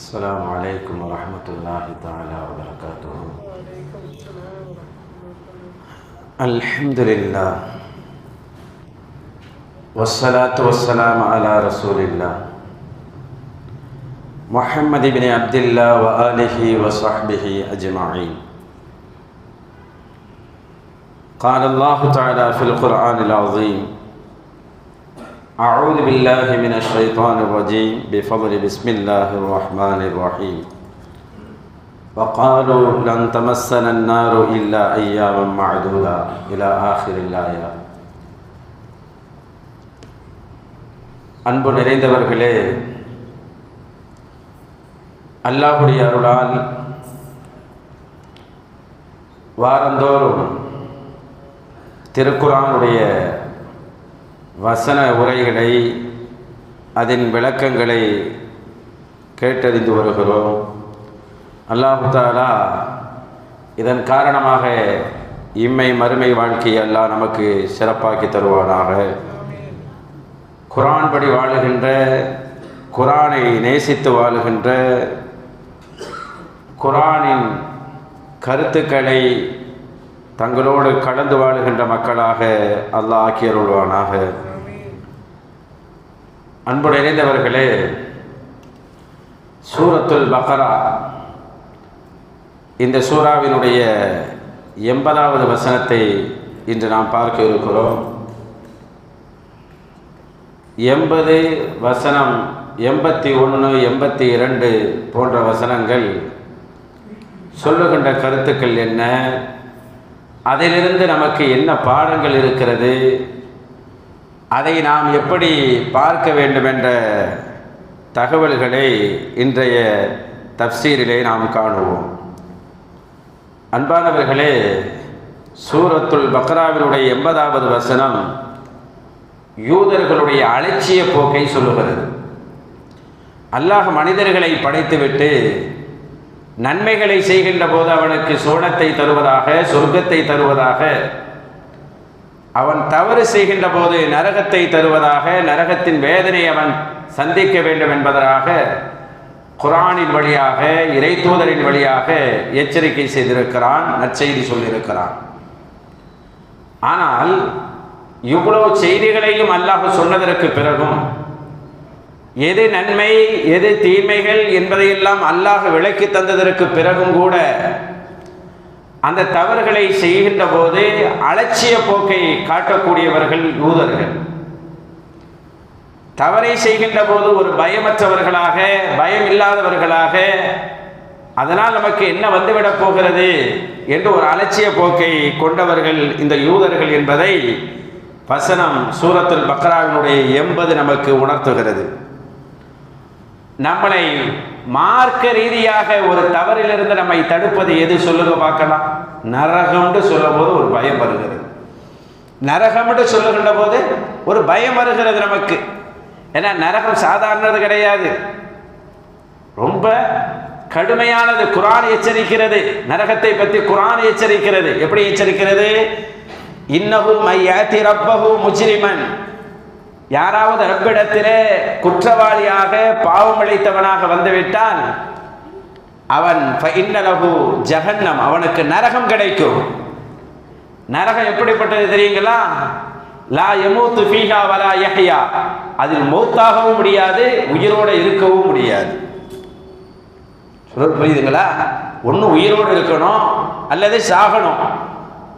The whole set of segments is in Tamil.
السلام عليكم ورحمة الله تعالى وبركاته. الحمد لله والصلاة والسلام على رسول الله محمد بن عبد الله وآله وصحبه أجمعين. قال الله تعالى في القرآن العظيم: أعوذ بالله من الشيطان الرجيم بفضل بسم الله الرحمن الرحيم. وقالوا لن تمسنا النار إلا أياما معدودة إلى آخر الآية. அன்பு நிறைந்தவர்களே, அல்லாஹ்வுடைய அருளால் வாரந்தோறும் திருக்குர்ஆனுடைய வசன உரைகளை, அதன் விளக்கங்களை கேட்டறிந்து வருகிறோம். அல்லாஹ் தஆலா இதன் காரணமாக இம்மை மறுமை வாழ்க்கையை அல்லாஹ் நமக்கு சிறப்பாக்கி தருவானாக. குர்ஆன் படி வாழுகின்ற, குர்ஆனை நேசித்து வாழுகின்ற, குர்ஆனின் கருத்துக்களை தங்களோடு கலந்து வாழுகின்ற மக்களாக அல்லாஹ் ஆக்கியருள்வானாக. அன்பு நிறைந்தவர்களே, சூரத்துல் பக்ரா, இந்த சூராவினுடைய 80வது வசனத்தை இன்று நாம் பார்க்க இருக்கிறோம். 80 வசனம், 81, 82 போன்ற வசனங்கள் சொல்லுகின்ற கருத்துக்கள் என்ன, அதிலிருந்து நமக்கு என்ன பாடங்கள் இருக்கிறது, அதை நாம் எப்படி பார்க்க வேண்டும் என்ற தகவல்களை இன்றைய தஃப்சீரிலே நாம் காணுவோம். அன்பானவர்களே, சூரத்துல் பக்ராவினுடைய 80வது வசனம் யூதர்களுடைய அலட்சிய போக்கை சொல்லுகிறது. அல்லாஹ் மனிதர்களை படைத்துவிட்டு நன்மைகளை செய்கின்ற போது அவனுக்கு சோனத்தை தருவதாக, சொர்க்கத்தை தருவதாக, அவன் தவறு செய்கின்ற போது நரகத்தை தருவதாக, நரகத்தின் வேதனை அவன் சந்திக்க வேண்டும் என்பதாக குர்ஆனின் வழியாக, இறை தூதரின் வழியாக எச்சரிக்கை செய்திருக்கிறான், நற்செய்தி சொல்லியிருக்கிறான். ஆனால் இவ்வளவு செய்திகளையும் அல்லாஹ் சொன்னதற்கு பிறகும் எது நன்மை எது தீமைகள் என்பதையெல்லாம் அல்லாஹ் விளக்கி தந்ததற்கு பிறகும் கூட அந்த தவறுகளை செய்கின்ற போது அலட்சிய போக்கை காட்டக்கூடியவர்கள் யூதர்கள். தவறை செய்கின்ற போது ஒரு பயமற்றவர்களாக, பயம் இல்லாதவர்களாக, அதனால் நமக்கு என்ன வந்துவிடப் போகிறது என்று ஒரு அலட்சிய போக்கை கொண்டவர்கள் இந்த யூதர்கள் என்பதை வசனம் சூரத்துல் பக்ராவினுடைய 80 நமக்கு உணர்த்துகிறது. நம்மளை மார்க்க ரீதியாக ஒரு தவறிலிருந்து நம்மை தடுப்பது எது சொல்லுங்க பார்க்கலாம்? நரகம்னு சொல்லும் போது ஒரு பயம் வருகிறது. நரகம்னு சொல்லுகின்ற போது ஒரு பயம் வருகிறது நமக்கு. ஏன்னா நரகம் சாதாரணது கிடையாது, ரொம்ப கடுமையானது. குர்ஆன் எச்சரிக்கிறது, நரகத்தை பற்றி குர்ஆன் எச்சரிக்கிறது. எப்படி எச்சரிக்கிறது? இன்னஹு மையாதி ரப்பஹு முஜ்ரிமன், யாராவது ரப்பிடத்திலே குற்றவாளியாக, பாவம் இழைத்தவனாக வந்துவிட்டால் அவன் ஃபஇன்னலஹு ஜஹன்னம், அவனுக்கு நரகம் கிடைக்கும். நரகம் எப்படிப்பட்டது தெரியுங்களா? லா யமூத்து ஃபீஹா வலா யஹ்யா, அதில் மௌத்தாகவும் முடியாது, உயிரோடு இருக்கவும் முடியாது. புரியுதுங்களா? ஒன்று உயிரோடு இருக்கணும் அல்லது சாகணும்.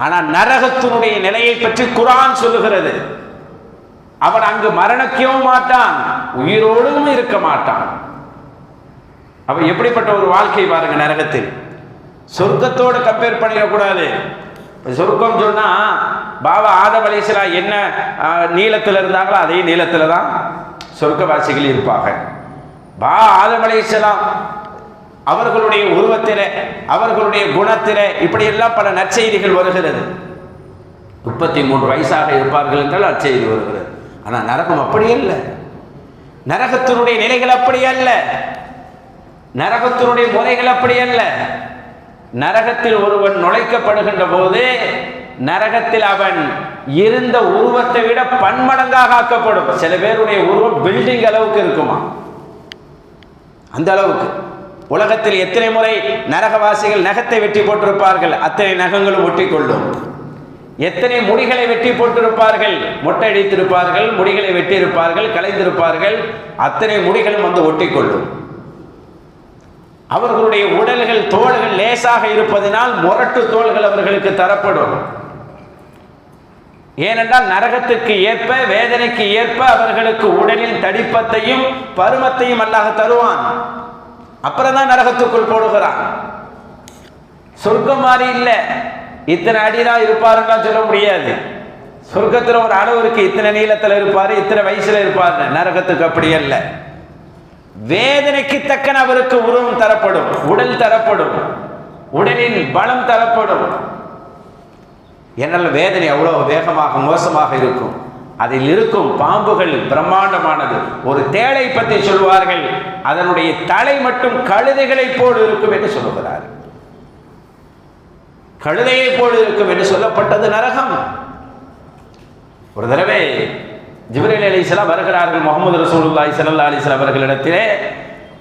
ஆனால் நரகத்தினுடைய நிலையை பற்றி குர்ஆன் சொல்லுகிறது. அவன் அங்கு மரணிக்கவும் மாட்டான், உயிரோடும் இருக்க மாட்டான். அவன் எப்படிப்பட்ட ஒரு வாழ்க்கை பாருங்க நரகத்தில். சொர்க்கத்தோடு கம்பேர் பண்ணிடக்கூடாது. சொர்க்கம் சொன்னா பாபா ஆதம் அலைஹிஸ்ஸலாம் என்ன நீளத்தில் இருந்தாங்களோ அதே நீளத்தில் தான் சொர்க்கவாசிகள் இருப்பாங்க. ஆதம் அலைஹிஸ்ஸலாம் அவர்களுடைய உருவத்திலே, அவர்களுடைய குணத்திலே இப்படியெல்லாம் பல நற்செய்திகள் வருகிறது. 33 வயசாக இருப்பார்கள் என்றால் நற்செய்தி வருகிறது. ஆனால் நரகம் அப்படி அல்ல. நரகத்தினுடைய நிலைகள் அப்படி அல்ல. நரகத்தினுடைய முறைகள் அப்படி அல்ல. நரகத்தில் ஒருவன் நுழைக்கப்படுகின்ற போது நரகத்தில் அவன் இருந்த உருவத்தை விட பன்மடங்காக ஆக்கப்படும். சில பேருடைய உருவம் பில்டிங் அளவுக்கு இருக்குமா, அந்த அளவுக்கு. உலகத்தில் எத்தனை முறை நரகவாசிகள் நகத்தை வெட்டி போட்டிருப்பார்கள், அத்தனை நகங்களும் ஒட்டி கொள்ளும். எத்தனை முடிகளை வெட்டி போட்டிருப்பார்கள், மொட்டை அடித்திருப்பார்கள், முடிகளை வெட்டி இருப்பார்கள், கலைந்திருப்பார்கள், அத்தனை முடிகளும் வந்து ஒட்டி கொள்ளும். அவர்களுடைய உடல்கள் தோள்கள் லேசாக இருப்பதனால் முரட்டு தோள்கள் அவர்களுக்கு தரப்படும். ஏனென்றால் நரகத்துக்கு ஏற்ப வேதனைக்கு ஏற்ப அவர்களுக்கு உடலில் தடிப்பத்தையும் பருமத்தையும் அல்லாஹ் தருவான். அப்புறம் தான் நரகத்துக்குள் போடுகிறான். சொர்க்கம் மாதிரி இல்லை, இத்தனை அடிதான் இருப்பாருன்னா சொல்ல முடியாது. சொர்க்கத்தில் ஒரு அளவு இருக்கு, இத்தனை நீளத்தில் இருப்பாரு, இத்தனை வயசுல இருப்பாரு. நரகத்துக்கு அப்படி அல்ல. வேதனைக்கு தக்கன அவருக்கு உருவம் தரப்படும், உடல் தரப்படும், உடலின் பலம் தரப்படும். என்னால் வேதனை அவ்வளவு வேகமாக மோசமாக இருக்கும். அதில் இருக்கும் பாம்புகள் பிரம்மாண்டமானது. ஒரு தேளை பற்றி சொல்வார்கள், அதனுடைய தலை மட்டும் கழுதைகளை போல் இருக்கும் என்று சொல்லுகிறார். கழுதையை போல் இருக்கும் என்று சொல்லப்பட்டது நரகம். ஒரு தடவை ஜிப்ரீல் அலைஹிஸ்ஸலாம் வருகிறார்கள் முஹம்மது ரசூலுல்லாஹி ஸல்லல்லாஹு அலைஹி வஸல்லம் அவர்களிடத்திலே.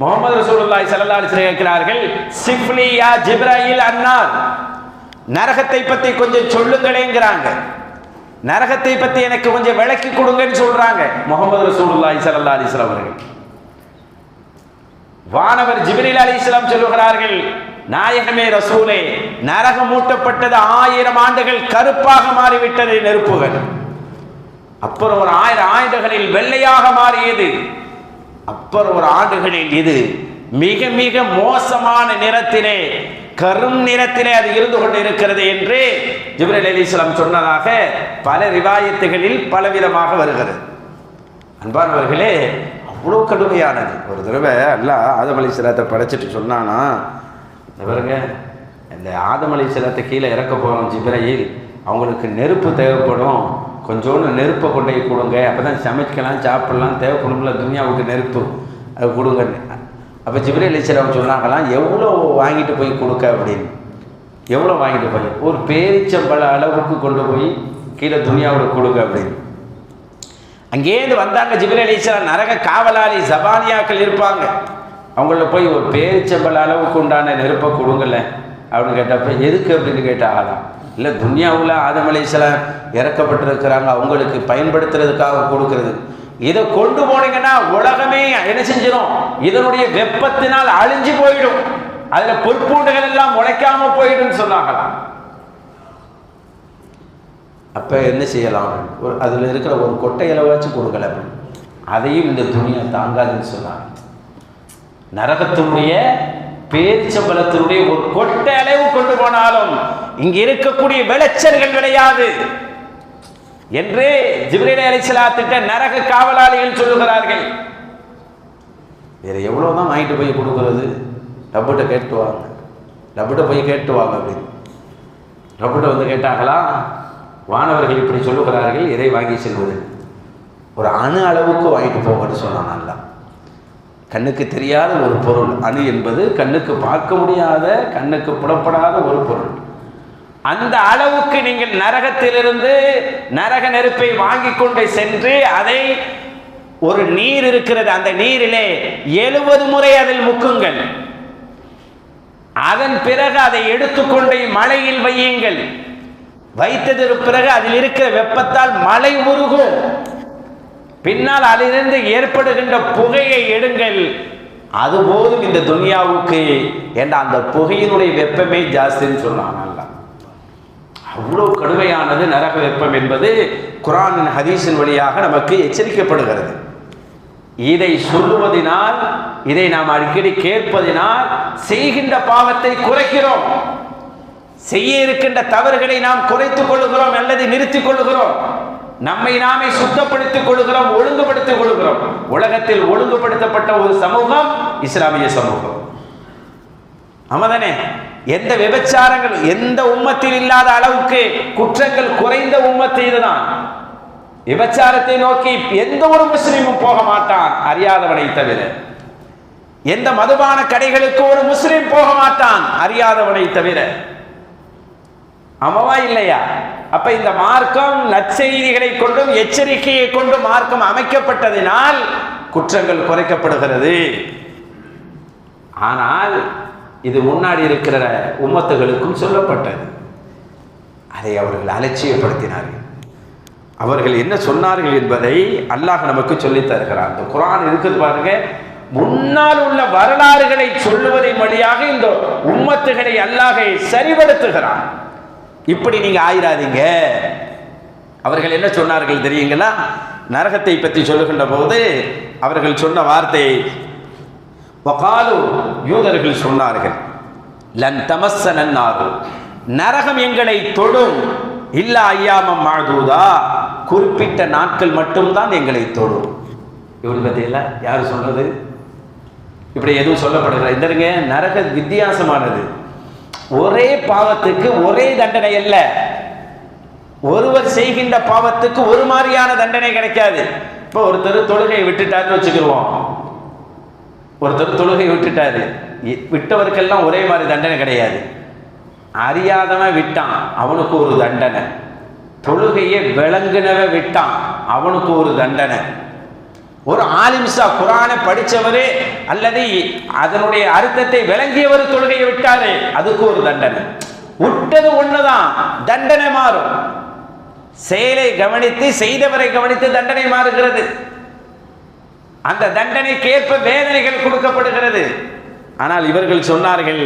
முஹம்மது ரசூலுல்லாஹி ஸல்லல்லாஹு அலைஹி வஸல்லம் கேட்கிறார்கள், சிஃப்லி யா ஜிப்ராயில் அன்னார், நரகத்தை பற்றி கொஞ்சம் சொல்லுங்களேங்கிறாங்க. நரகத்தை பற்றி எனக்கு கொஞ்சம் விளக்கி கொடுங்கன்னு சொல்றாங்க முஹம்மது ரசூலுல்லாஹி ஸல்லல்லாஹு அலைஹி வஸல்லம் அவர்கள். வானவர் ஜிப்ரீல் அலைஹிஸ்ஸலாம் சொல்லுகிறார்கள், நாயகமே ரசூலே, நரகம் மூட்டப்பட்டது 1000 ஆண்டுகள் கருப்பாக மாறிவிட்டது நெருப்புகள். அப்புறம் ஒரு 1000 ஆண்டுகளில் வெள்ளையாக மாறியது. அப்புறம் ஒரு ஆண்டுகளில் இது மிக மிக மோசமான நிறத்திலே, கரும் நிறத்திலே அது இருந்து கொண்டு இருக்கிறது என்று ஜிப்ரீல் அலைஹிஸ்ஸலாம் சொன்னதாக பல ரிவாயத்துகளில் பலவிதமாக வருகிறது. அன்பானவர்களே, அவ்வளோ கடுமையானது. ஒரு தடவை அல்லாஹ் ஆதம் அலைஹிஸ்ஸலாத்தை படைச்சிட்டு சொன்னானா, பாருங்க, இந்த ஆதம் அலைஹிஸ்ஸலாத்தை கீழே இறக்க போகிறோம் ஜிப்ரீல், அவங்களுக்கு நெருப்பு தேவைப்படும், கொஞ்சோண்டு நெருப்பை கொண்டு போய் கொடுங்க, அப்போ தான் சமைக்கலாம் சாப்பிடலாம், தேவைப்படும்ல துனியாவுக்கு நெருப்பு, அது கொடுங்க. அப்போ ஜிப்ரீல் அலைஹிஸ்ஸலாம் சொன்னாங்களாம், எவ்வளோ வாங்கிட்டு போய் கொடுக்க அப்படின்னு. எவ்வளோ வாங்கிட்டு போய், ஒரு பேரிச்சம்பழ அளவுக்கு கொண்டு போய் கீழே துனியாவுக்கு கொடுக்க அப்படின்னு. அங்கேருந்து வந்தாங்க ஜிப்ரீல் அலைஹிஸ்ஸலாம், நரக காவலாளி ஜபானியாக்கள் இருப்பாங்க, அவங்கள போய் ஒரு பேரிச்சம்பழ அளவுக்கு உண்டான நெருப்பை கொடுங்கல அப்படின்னு கேட்டப்ப, எதுக்கு அப்படின்னு கேட்டாங்களாம். இல்லை, துன்யாவில் ஆதம் அலைஹிஸ்ஸலாம் இறக்கப்பட்டிருக்கிறாங்க, அவங்களுக்கு பயன்படுத்துறதுக்காக கொடுக்கறது. இதை கொண்டு போனீங்கன்னா உலகமே என்ன செஞ்சிடும், இதனுடைய வெப்பத்தினால் அழிஞ்சு போயிடும், அதுல பொற்பூண்டுகள் எல்லாம் முளைக்காம போயிடும் சொன்னாங்களாம். அப்ப என்ன செய்யலாம், அதுல இருக்கிற ஒரு கொட்டையில வச்சு கொடுக்கல, அதையும் இந்த துணியை தாங்காதுன்னு சொன்னாங்க. நரகத்தினுடைய பேரிச்சம்பழத்தினுடைய ஒரு கொட்டை அளவு கொண்டு போனாலும் இங்க இருக்கக்கூடிய விளைச்சல்கள் விளையாது என்று ஜிப்ரீல் அலைஹிஸ்ஸலாத்திட்ட நரக காவலாளிகள் சொல்லுகிறார்கள். வேற எவ்வளவுதான் வாங்கிட்டு போய் கொடுக்கறது, ரப்பிட்ட கேட்டுவாங்க, ரப்பிட்ட போய் கேட்டுவாங்க அப்படின்னு. ரப்பிட்ட வந்து கேட்டாங்களா, வானவர்கள் இப்படி சொல்லுகிறார்கள், எதை வாங்கி செல்வது, ஒரு அணு அளவுக்கு வாங்கிட்டு போங்கன்னு சொன்னான். நல்லா கண்ணுக்கு தெரியாத ஒரு பொருள், அணு என்பது கண்ணுக்கு பார்க்க முடியாத, கண்ணுக்கு புலப்படாத ஒரு பொருள். அந்த அளவுக்கு நீங்கள் நரகத்திலிருந்து நரக நெருப்பை வாங்கி கொண்டு சென்று அதை ஒரு நீர் இருக்கிறது, அந்த நீரிலே 70 முறை அதில் முக்குங்கள். அதன் பிறகு அதை எடுத்துக்கொண்டு மலையில் வையுங்கள். வைத்ததற்கு பிறகு அதில் இருக்கிற வெப்பத்தால் மலை உருகும். பின்னால் அதிலிருந்து ஏற்படுகின்ற புகையை எடுங்கள். அதுபோதும் இந்த துனியாவுக்கு என்ற அந்த புகையினுடைய வெப்பமே ஜாஸ்தின்னு சொன்னாங்க. அவ்வளவு கடுமையானது நரக வெப்பம் என்பது குர்ஆனின் ஹதீஸின் வழியாக நமக்கு எச்சரிக்கப்படுகிறது. இதை சொல்லுவதனால், இதை நாம் அடிக்கடி கேட்பதினால் செய்கின்ற பாவத்தை குறைக்கிறோம், செய்ய இருக்கின்ற தவறுகளை நாம் குறைத்துக் கொள்கிறோம் அல்லது நிறுத்திக் கொள்கிறோம், நம்மை நாமே சுத்தப்படுத்திக் கொள்கிறோம், ஒழுங்குபடுத்திக் கொள்கிறோம். உலகத்தில் ஒழுங்குபடுத்தப்பட்ட ஒரு சமூகம் இஸ்லாமிய சமூகம். ஆமாதானே? எந்த விபச்சாரங்கள் எந்த உம்மத்தில் இல்லாத அளவுக்கு குற்றங்கள் குறைந்த உம்மத்து இதுதான். விபச்சாரத்தை நோக்கி எந்த ஒரு முஸ்லிமும் போக மாட்டான் அறியாதவனை தவிர. எந்த மதுபான கடைகளுக்கு ஒரு முஸ்லிம் போக மாட்டான் அறியாதவனை தவிர. ஆமாவா இல்லையா? அப்ப இந்த மார்க்கம் நற்செய்திகளை கொண்டும் எச்சரிக்கையை கொண்டு மார்க்கம் அமைக்கப்பட்டதினால் குற்றங்கள் குறைக்கப்படுகிறது. ஆனால் இது முன்னாடி இருக்கிற உம்மத்துகளுக்கும் சொல்லப்பட்டது. அதை அவர்கள் அலட்சியப்படுத்தினார்கள். அவர்கள் என்ன சொன்னார்கள் என்பதை அல்லாஹ் நமக்கு சொல்லித் தருகிறார். இந்த குர்ஆன் இருக்குது பாருங்க, முன்னால் உள்ள வரலாறுகளை சொல்லுவதன் வழியாக இந்த உம்மத்துகளை அல்லாஹ் சரிபடுத்துகிறான். இப்படி நீங்க ஆயிராதீங்க. அவர்கள் என்ன சொன்னார்கள் தெரியுங்களா? நரகத்தை பற்றி சொல்லுகின்ற போது அவர்கள் சொன்ன வார்த்தை, வகாலு, யூதர்கள் சொன்னார்கள், லன் தமஸ்ஸனன் நார், நரகம் எங்களை தொடும், இல்லா ஐயாமம் மாதூதா, குறிப்பிட்ட நாட்கள் மட்டும்தான் எங்களை தொடும். இவரு பத்தியில யாரு சொல்றது? இப்படி எதுவும் சொல்லப்படுகிற இதருங்க, நரக வித்தியாசமானது. ஒரே பாவத்துக்கு ஒரே தண்டனை அல்ல. ஒருவர் செய்கின்ற பாவத்துக்கு ஒரு மாதிரியான தண்டனை கிடைக்காது. இப்போ ஒருத்தர் தொழுகையை விட்டுட்டாருன்னு வச்சுக்கிடுவோம். ஒருத்தர் தொழுகை விட்டுட்டாரு, விட்டவருக்கெல்லாம் ஒரே மாதிரி தண்டனை கிடையாது. அறியாதவன் விட்டான், அவனுக்கு ஒரு தண்டனை. தொழுகையை விளங்குனவன் விட்டான், அவனுக்கு ஒரு தண்டனை. ஒரு ஆலிம்சா குர்ஆனை படித்தவரே அல்லது அதனுடைய அர்த்தத்தை விளங்கியவர் தொழுகையை விட்டாரு, அதுக்கு ஒரு தண்டனை. விட்டது ஒண்ணுதான், தண்டனை மாறும். செயலை கவனித்து செய்தவரை கவனித்து தண்டனை மாறுகிறது. அந்த தண்டனைக்கு ஏற்ப வேதனைகள் கொடுக்கப்படுகிறது. ஆனால் இவர்கள் சொன்னார்கள்,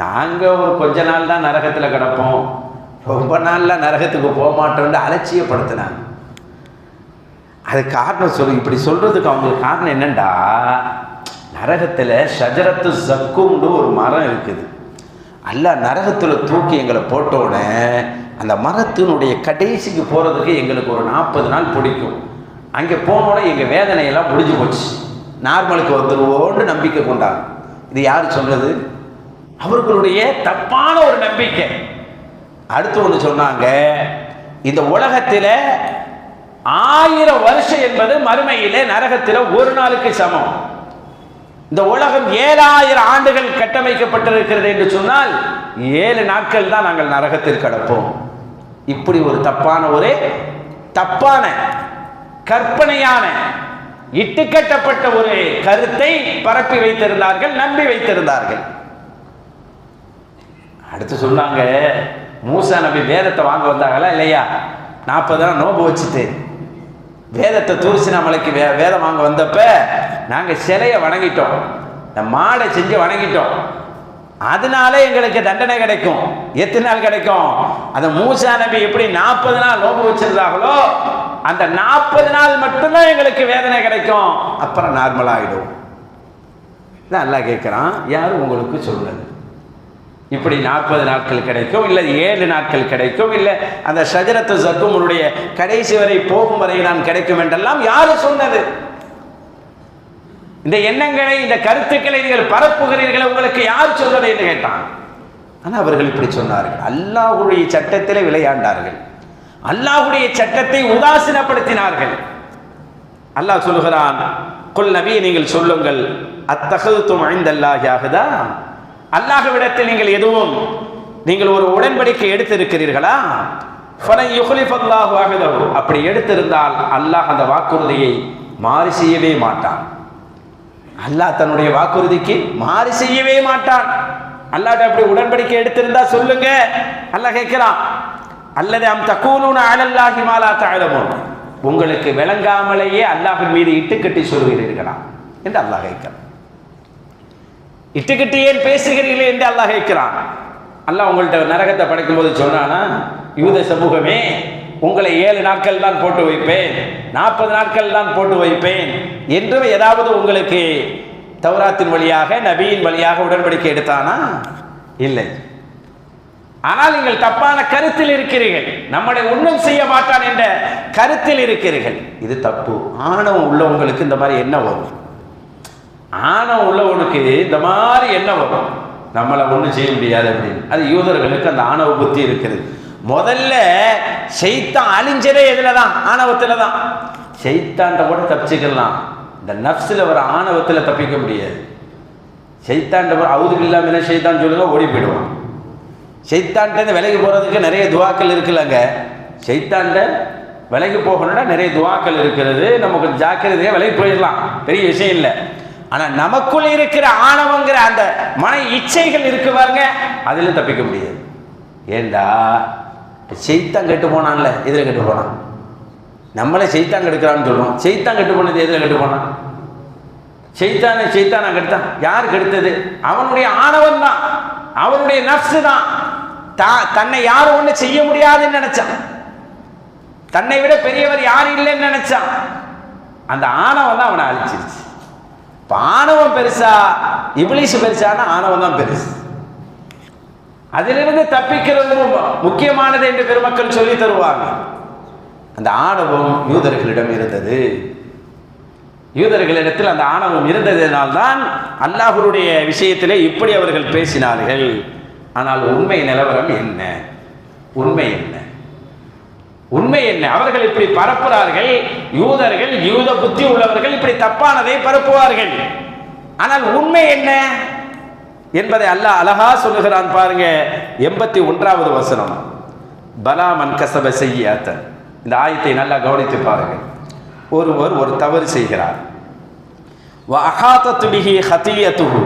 நாங்க ஒரு கொஞ்ச நாள் தான் நரகத்தில் கிடப்போம், ரொம்ப நாள்ல நரகத்துக்கு போக மாட்டோம்னு அலட்சியப்படுத்தினாங்க. அது காரணம் சொல்லு, இப்படி சொல்றதுக்கு அவங்களுக்கு காரணம் என்னண்டா, நரகத்தில் ஷஜரத்து ஜக்கும்னு ஒரு மரம் இருக்குது. அல்லாஹ் நரகத்தில் தூக்கி எங்களை போட்டோன்னே அந்த மரத்தினுடைய கடைசிக்கு போகிறதுக்கு எங்களுக்கு ஒரு 40 நாள் பிடிக்கும். அங்கே போனோடனே எங்கள் வேதனையெல்லாம் முடிஞ்சு போச்சு, நார்மலுக்கு வந்துடுவோன்னு நம்பிக்கை கொண்டாங்க. இது யார் சொல்றது? அவர்களுடைய தப்பான ஒரு நம்பிக்கை. அடுத்து ஒன்று சொன்னாங்க, இந்த உலகத்தில் 1000 வருஷம் என்பது மறுமையிலே நரகத்தில் ஒரு நாளுக்கு சமம். இந்த உலகம் 7000 ஆண்டுகள் கட்டமைக்கப்பட்டிருக்கிறது என்று சொன்னால் 7 நாட்கள் தான் நாங்கள் நரகத்தில் கிடப்போம். இப்படி ஒரு தப்பான கற்பனையான இட்டுக்கட்டப்பட்ட ஒரு கருத்தை பரப்பி வைத்திருந்தார்கள், நம்பி வைத்திருந்தார்கள். அடுத்து சொன்னாங்க, மூசா நபி வேதத்தை வாங்க வந்தாங்களா இல்லையா? 40 நாள் நோம்பு வச்சுட்டு வேதத்தை தூர்சினா மலைக்கு வேதம் வாங்க வந்தப்ப நாங்கள் சிலையை வணங்கிட்டோம், இந்த மாடை செஞ்சு வணங்கிட்டோம், அதனால எங்களுக்கு தண்டனை கிடைக்கும். எத்தனை நாள் கிடைக்கும்? அந்த மூசா நபி எப்படி 40 நாள் நோம்பு வச்சிருந்தாங்களோ அந்த 40 நாள் மட்டும்தான் எங்களுக்கு வேதனை கிடைக்கும், அப்புறம் நார்மல் ஆகிடும். அல்லாஹ் கேட்குறான், யாரும் உங்களுக்கு சொன்னது? இப்படி 40 நாட்கள் கிடைக்கும், இல்லை 7 நாட்கள் கிடைக்கும், இல்லை அந்த ஷஜரத்து ஜக்குமுடைய கடைசி வரை போகும் வரை நான் கிடைக்கும் என்றெல்லாம் யாரு சொன்னது? இந்த எண்ணங்களை, இந்த கருத்துக்களை நீங்கள் பரப்புகிறீர்கள், உங்களுக்கு யார் சொல்வது என்று கேட்டான். ஆனால் அவர்கள் இப்படி சொன்னார்கள், அல்லாஹ்வுடைய சட்டத்திலே விளையாண்டார்கள், அல்லாஹ்வுடைய சட்டத்தை உதாசீனப்படுத்தினார்கள். அல்லாஹ் சொல்லுகிறான், குல் நபி, நீங்கள் சொல்லுங்கள், அத்தகதுத்தும் இன்தல்லாஹி அஹ்தா, அல்லாஹ்விடத்தில் நீங்கள் ஒரு உடன்படிக்கை எடுத்திருக்கிறீர்களா? ஃபலன் யுக்லிஃபல்லாஹு அஹ்தஹு, அப்படி எடுத்திருந்தால் அல்லாஹ் அந்த வாக்குறுதியை மாறி செய்யவே மாட்டான். அல்லாஹ் தன்னுடைய வாக்குறுதிக்கு மாறி செய்யவே மாட்டான். அல்லாஹ்ட்ட அப்படி உடன்படிக்கை எடுத்திருந்தா சொல்லுங்க. அல்லாஹ் கேட்கிறான், அல்லது அம் தகூலுன அலல்லாஹி மா லா தஅலமூன், உங்களுக்கு விளங்காமலேயே அல்லாஹ்வின் மீது இட்டுக்கட்டி சொல்கிறீர்களா என்று அல்லாஹ் கேட்கிறான். இட்டுக்கட்டி ஏன் பேசுகிறீர்கள் என்று அல்லாஹ் கேட்கிறான். அல்லாஹ் உங்கள்கிட்ட நரகத்தை படைக்கும் போது சொன்னானா, யூத சமூகமே உங்களை 7 நாட்கள் தான் போட்டு வைப்பேன், 40 நாட்கள் தான் போட்டு வைப்பேன் என்று ஏதாவது உங்களுக்கு தௌராத்தின் வழியாக நபியின் வழியாக உடன்படிக்கை எடுத்தானா? இல்லை. ஆனால் நீங்கள் தப்பான கருத்தில் இருக்கிறீர்கள், நம்மளை ஒன்றும் செய்ய மாட்டான் என்ற கருத்தில் இருக்கிறீர்கள். இது தப்பு. ஆணவம் உள்ளவங்களுக்கு இந்த மாதிரி என்ன வரும்? ஆணவம் உள்ளவனுக்கு இந்த மாதிரி என்ன வரும்? நம்மளை ஒன்றும் செய்ய முடியாது அப்படின்னு. அது யூதர்களுக்கு அந்த ஆணவ புத்தி இருக்கிறது. முதல்ல ஷைத்தான் அழிஞ்சதே எதுல தான்? ஆணவத்தில் தான். ஷைத்தான்ட்ட கூட தப்பிச்சுக்கலாம், இந்த நஃப்ஸில் வர ஆணவத்தில் தப்பிக்க முடியாது. ஷைத்தான்ட்ட அவுதுக்கு இல்லாமல் ஷைத்தான் சொல்லுங்க ஓடி போயிடுவான். ஷைத்தான்ட்டு விலகி போகிறதுக்கு நிறைய துவாக்கள் இருக்குல்லங்க. ஷைத்தான்ட்ட விலகி போகணும்னா நிறைய துவாக்கள் இருக்கிறது. நமக்கு ஜாக்கிரதையாக விலகி போயிடலாம், பெரிய விஷயம் இல்லை. ஆனா நமக்குள்ள இருக்கிற ஆணவங்கிற அந்த மன இச்சைகள் இருக்கு பாருங்க, அதிலும் தப்பிக்க முடியாது. ஏண்டா செய்தான் கெட்டு போனான்ல, எதில் கெட்டு போனான்? நம்மளே செய்தான் கெடுக்கிறான்னு சொல்றோம். செய்தான் கெட்டு போனது எதில் கெட்டு போனான்? செய்தானா கெடுத்தான். யார் கெடுத்தது? அவனுடைய ஆணவம் தான், அவனுடைய நஃப்ஸ் தான். தன்னை யாரும் ஒண்ணு செய்ய முடியாதுன்னு நினைச்சான், தன்னை விட பெரியவர் யாரும் இல்லைன்னு நினைச்சான். அந்த ஆணவம் தான் அவனை அழிச்சிருச்சு. இப்ப ஆணவம் பெருசா இப்லீஸ் பெருசானா ஆணவம் தான் பெருசு. அதிலிருந்து தப்பிக்கிறது முக்கியமானது என்று பெருமக்கள் சொல்லி தருவாங்க. அந்த ஆணவம் யூதர்களிடம் இருந்தது. யூதர்களிடத்தில் அந்த ஆணவம் இருந்ததினால்தான் அல்லாஹ்வுடைய விஷயத்திலே இப்படி அவர்கள் பேசினார்கள். ஆனால் உண்மை நிலவரம் என்ன? உண்மை என்ன? உண்மை என்ன? அவர்கள் இப்படி பரப்புகிறார்கள். யூதர்கள், யூத புத்தி உள்ளவர்கள் இப்படி தப்பானதை பரப்புவார்கள். ஆனால் உண்மை என்ன என்பதை அல்லாஹ் அழகா சொல்லுகிறான் பாருங்க. 81வது வசனம், பலா மன் கஸப ஸய்யிஅத்தன். இந்த ஆயத்தை நல்லா கவனித்து பாருங்க. ஒருவர் ஒரு தவறு செய்கிறார், வ அஹாதத் பிஹி ஹதியத்துஹு,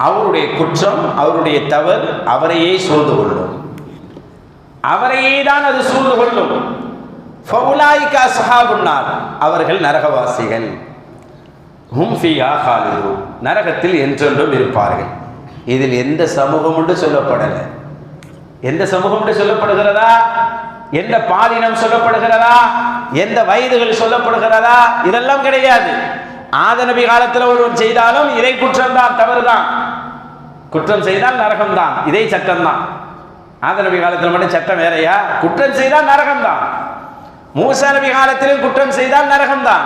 அவருடைய குற்றம், அவருடைய தவறு அவரையே சூழ்ந்து கொள்ளும், அவரையே தான் அது சூழ்ந்து கொள்ளும். ஃபஉலாயிக அஸ்ஹாபுன் நார், அவர்கள் நரகவாசிகள். ஹும் ஃபீஹா காலிதூன், நரகத்தில் என்றென்றும் இருப்பார்கள். இதில் எந்த சமூகம் என்று சொல்லப்படலை. எந்த சமூகம் என்று சொல்லப்படுகிறதா? எந்த பாலினம் சொல்லப்படுகிறதா? எந்த வயதுகள் சொல்லப்படுகிறதா? இதெல்லாம் கிடையாது. ஆத நபி காலத்தில் ஒருவன் செய்தாலும் இதை குற்றம் தான், தவறுதான். குற்றம் செய்தால் நரகம் தான், இதே சட்டம் தான். ஆத நபி காலத்தில் மட்டும் சட்டம் வேறையா? குற்றம் செய்தால் நரகம் தான். மூசா நபி காலத்திலும் குற்றம் செய்தால் நரகம் தான்.